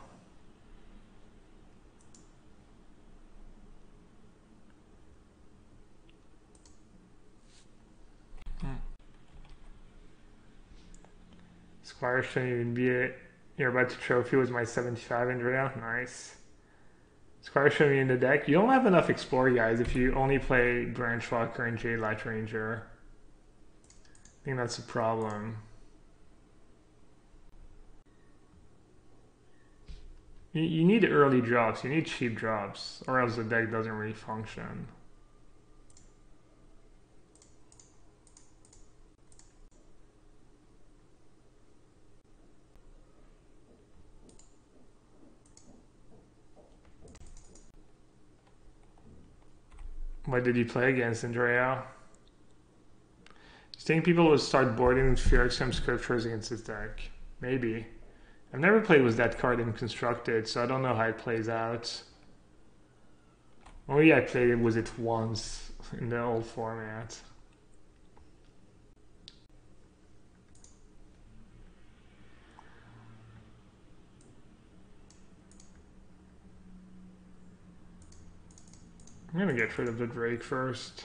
Squire shouldn't even be it. You're about to trophy was my 75 Andrea. Nice. Squire shouldn't be in the deck. You don't have enough Explore, guys, if you only play Branch Walker and Jade Light Ranger. I think that's a problem. You need early drops. You need cheap drops, or else the deck doesn't really function. What did you play against, Andrea? Do you think people will start boarding Fearsome Scriptures against this deck? Maybe. I've never played with that card in Constructed, so I don't know how it plays out. Maybe I played it with it once in the old format. I'm gonna get rid of the Drake first,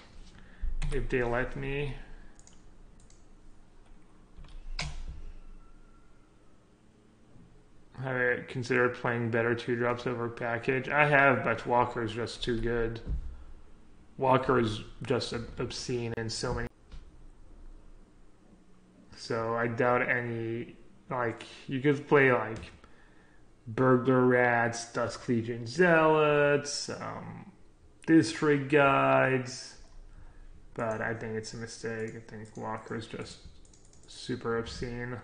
if they let me. Have I considered playing better 2-drops over package? I have, but Walker is just too good. Walker is just obscene in so many. So I doubt any. Like, you could play like Burglar Rats, Dusk Legion Zealots, District Guides, but I think it's a mistake. I think Walker is just super obscene.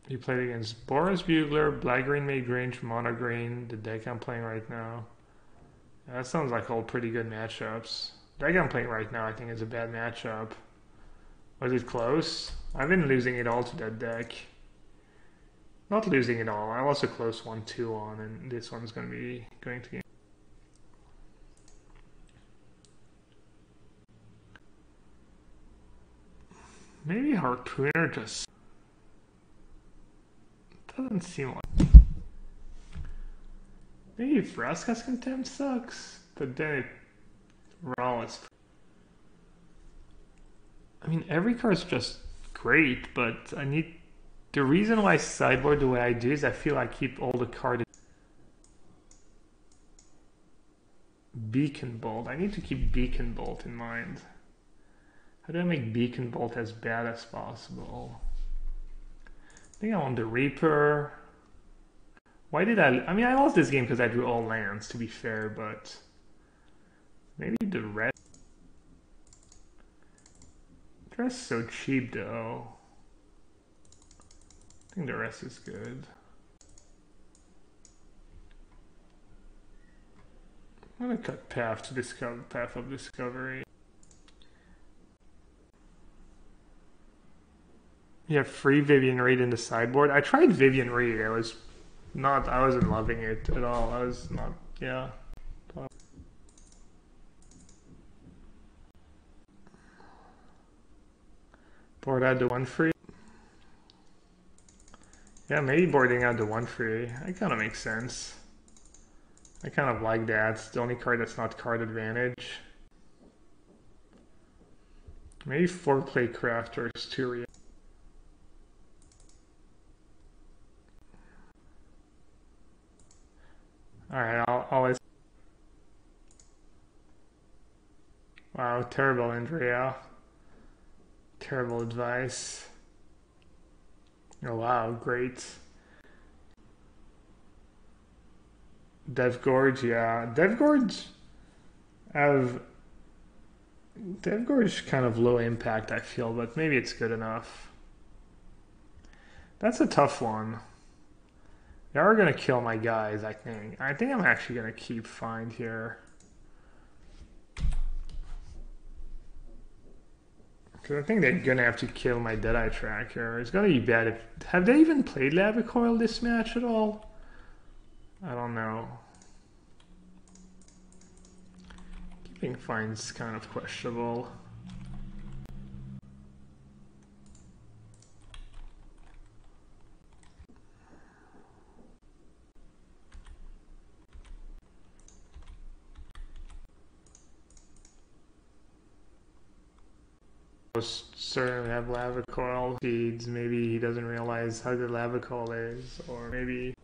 You played against Boris Bugler, Black Green Mage Range, Mono Green, the deck I'm playing right now. That sounds like all pretty good matchups. The deck I'm playing right now I think is a bad matchup. Was it close? I've been losing it all to that deck. Not losing it all. I lost a close 1-2 on, and this one's going to be going to game. Maybe Harpooner just doesn't seem like. Maybe Vraska's Contempt sucks, but then it raw is. I mean, every card's just great, but I need. The reason why I sideboard the way I do is I feel I keep all the cards. Beacon Bolt. I need to keep Beacon Bolt in mind. How do I make Beacon Bolt as bad as possible? I think I want the Reaper. Why did I mean, I lost this game because I drew all lands, to be fair, but maybe the red. The rest is so cheap, though. I think the rest is good. I'm gonna cut Path of Discovery. You have free Vivian Reed in the sideboard. I tried Vivian Reed. I wasn't loving it at all. I was not, yeah. Board out the 1 free. Yeah, maybe boarding out the 1 free. That kind of makes sense. I kind of like that. It's the only card that's not card advantage. Maybe 4-play Crafters, 2 real. Alright, I'll wow, terrible Andrea. Terrible advice. Oh wow, great. Dev Gorge, yeah. Dev Gorge kind of low impact, I feel, but maybe it's good enough. That's a tough one. They are gonna kill my guys, I think. I think I'm actually gonna keep Find here. Because I think they're gonna have to kill my Deadeye Tracker. It's gonna be bad if... Have they even played Lava Coil this match at all? I don't know. Keeping Find's kind of questionable. Certainly have lava coil seeds. Maybe he doesn't realize how good lava coil is, or maybe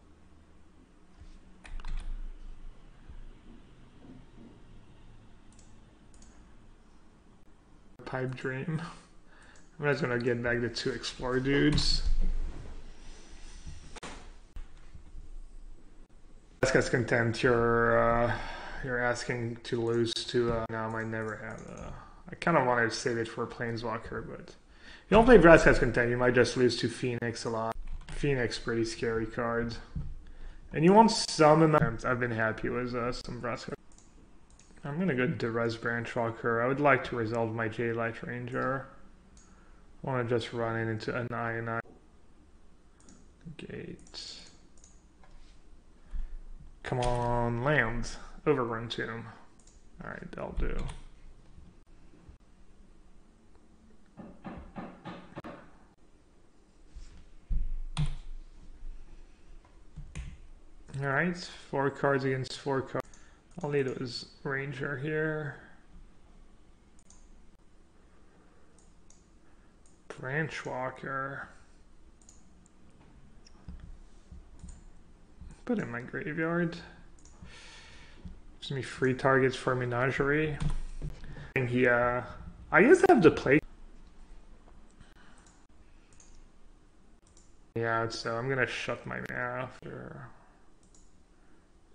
pipe dream. I'm just gonna get back the 2 explore dudes. That's Contempt. You're asking to lose to now I might never have I kind of wanted to save it for Planeswalker, but if you don't play Vraska's Contempt, you might just lose to Phoenix a lot. Phoenix, pretty scary card. And you want some I've been happy with some Vraska. I'm gonna go to Res Branchwalker. I would like to resolve my J-Light Ranger. I want to just run into an I Gate. Come on, land. Overrun Tomb. Alright, that'll do. Alright, 4 cards against 4 cards. I'll need his Ranger here. Branch Walker. Put in my graveyard. Gives me free targets for Menagerie. And he, I guess I have to play. Yeah, so I'm gonna shut my mouth. Or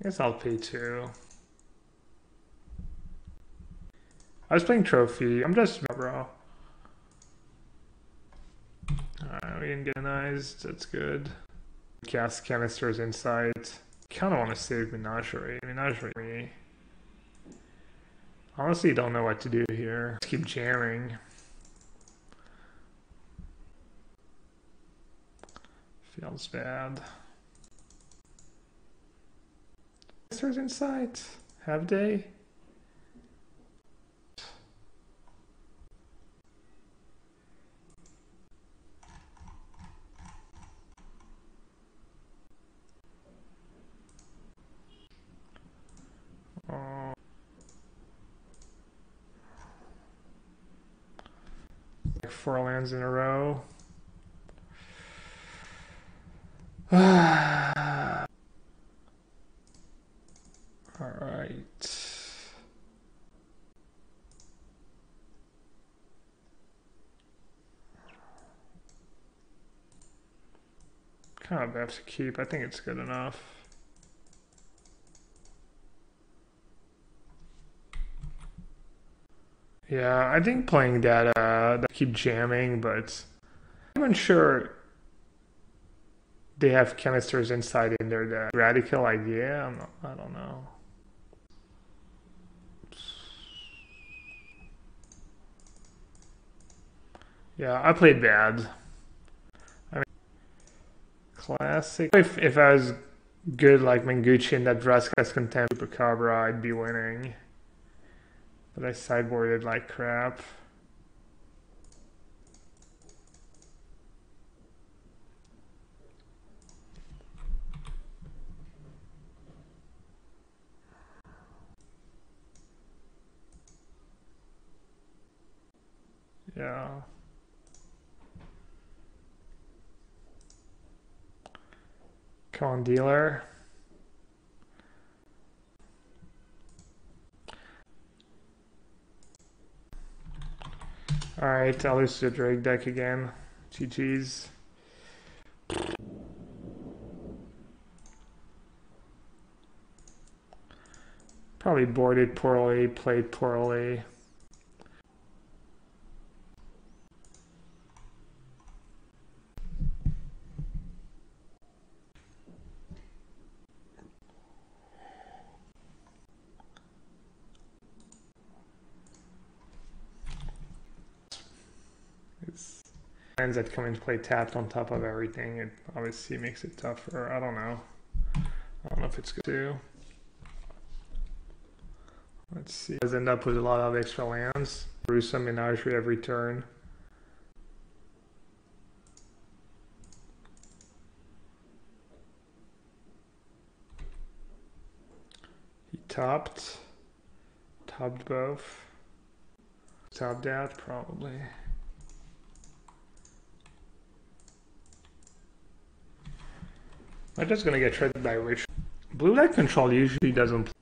I guess I'll pay 2. I was playing Trophy. I'm just bro. Alright, we didn't get organized. That's good. Cast Canisters inside. Kind of want to save Menagerie. Menagerie. Honestly, don't know what to do here. Just keep jamming. Feels bad. Canisters inside. Have they? Like 4 lands in a row. All right. Kind of have to keep. I think it's good enough. Yeah, I think playing that, keep jamming, but I'm unsure they have canisters inside in there. The radical idea, I don't know. Yeah, I played bad. I mean, classic. If I was good like Mengucci and that Vraska's Contempt Chupacabra, I'd be winning. But I sideboarded like crap. Yeah. Come on, dealer. Alright, I'll lose to the Drake deck again. GG's. Probably boarded poorly, played poorly. Lands that come into play tapped on top of everything, it obviously makes it tougher. I don't know. I don't know if it's good too. Let's see. Does end up with a lot of extra lands. Through some Menagerie every turn. He topped both. Topped that probably. I'm just gonna get traded by Rich. Blue light control usually doesn't play.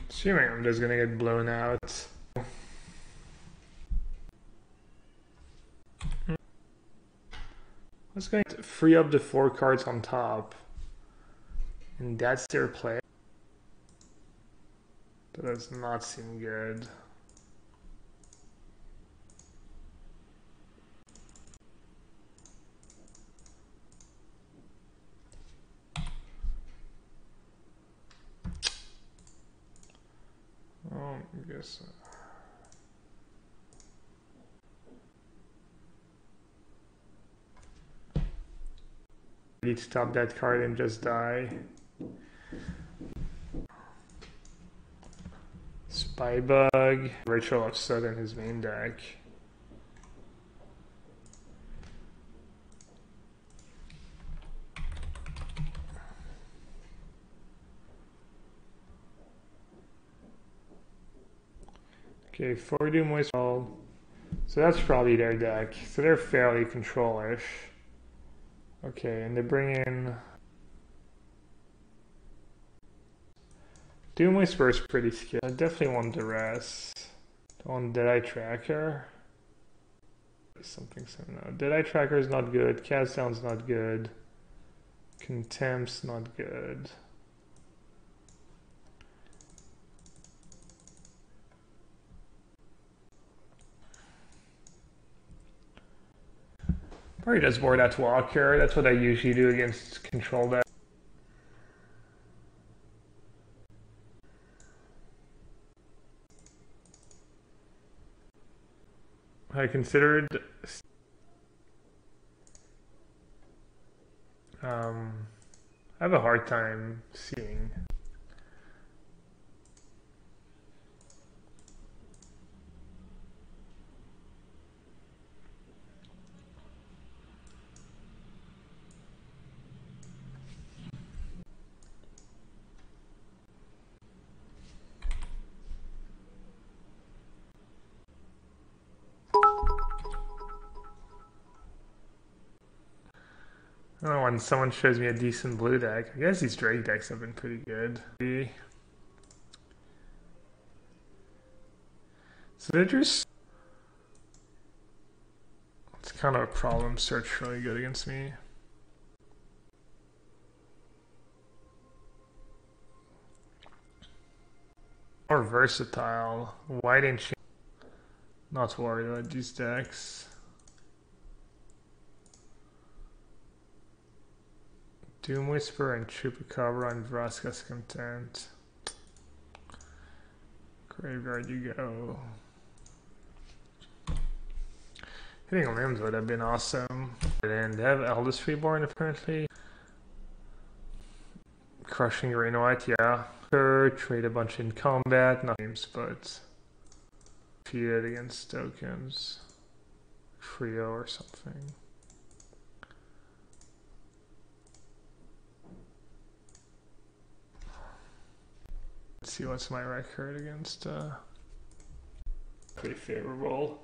Assuming I'm just gonna get blown out. I was going to free up the 4 cards on top. And that's their play. That does not seem good. Oh, I guess. I need to top that card and just die. Spybug, Ritual of Sud in his main deck. Okay, 4 Doom Whistle. So that's probably their deck. So they're fairly control-ish. Okay, and they bring in Doom Whisper is pretty skilled. I definitely want the rest. On Deadeye Tracker. Something no. Deadeye Tracker is not good. Cast Down's not good. Contempt's not good. Probably just board that Walker. That's what I usually do against control deck. I considered I have a hard time seeing. I don't know, when someone shows me a decent blue deck. I guess these Drake decks have been pretty good. So they're just... It's kind of a problem. Search really good against me. More versatile. Why didn't you... Not worried about these decks. Doom Whisper and Chupacabra and Vraska's Content. Graveyard you go. Hitting limbs would have been awesome. And they have Eldest Reborn apparently. Crushing yellowhat, yeah. Sure, trade a bunch in combat, not games, but defeated against tokens. Trio or something. Let's see what's my record against pretty favorable.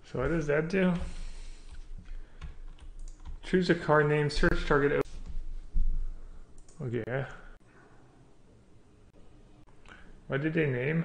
So what does that do? Choose a card name, search target. Okay. What did they name?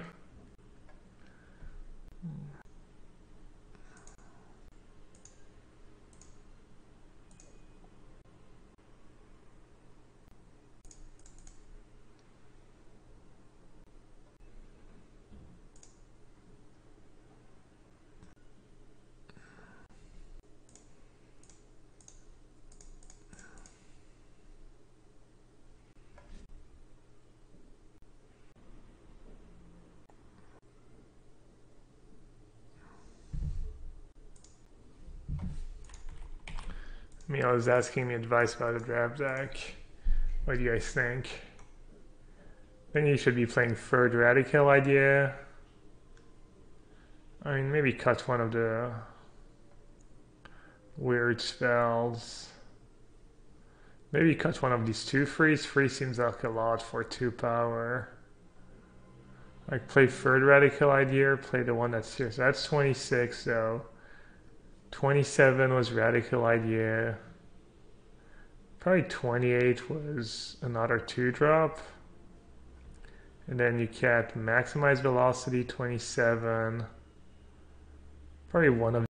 Mio was asking me advice about a draft deck. What do you guys think? I think you should be playing Third Radical Idea. I mean, maybe cut one of the weird spells. Maybe cut one of these 2 frees. 3 seems like a lot for 2 power. Like play Third Radical Idea or play the one that's here. So that's 26 though. 27 was Radical Idea. Probably 28 was another 2-drop. And then you get Maximize Velocity 27. Probably one of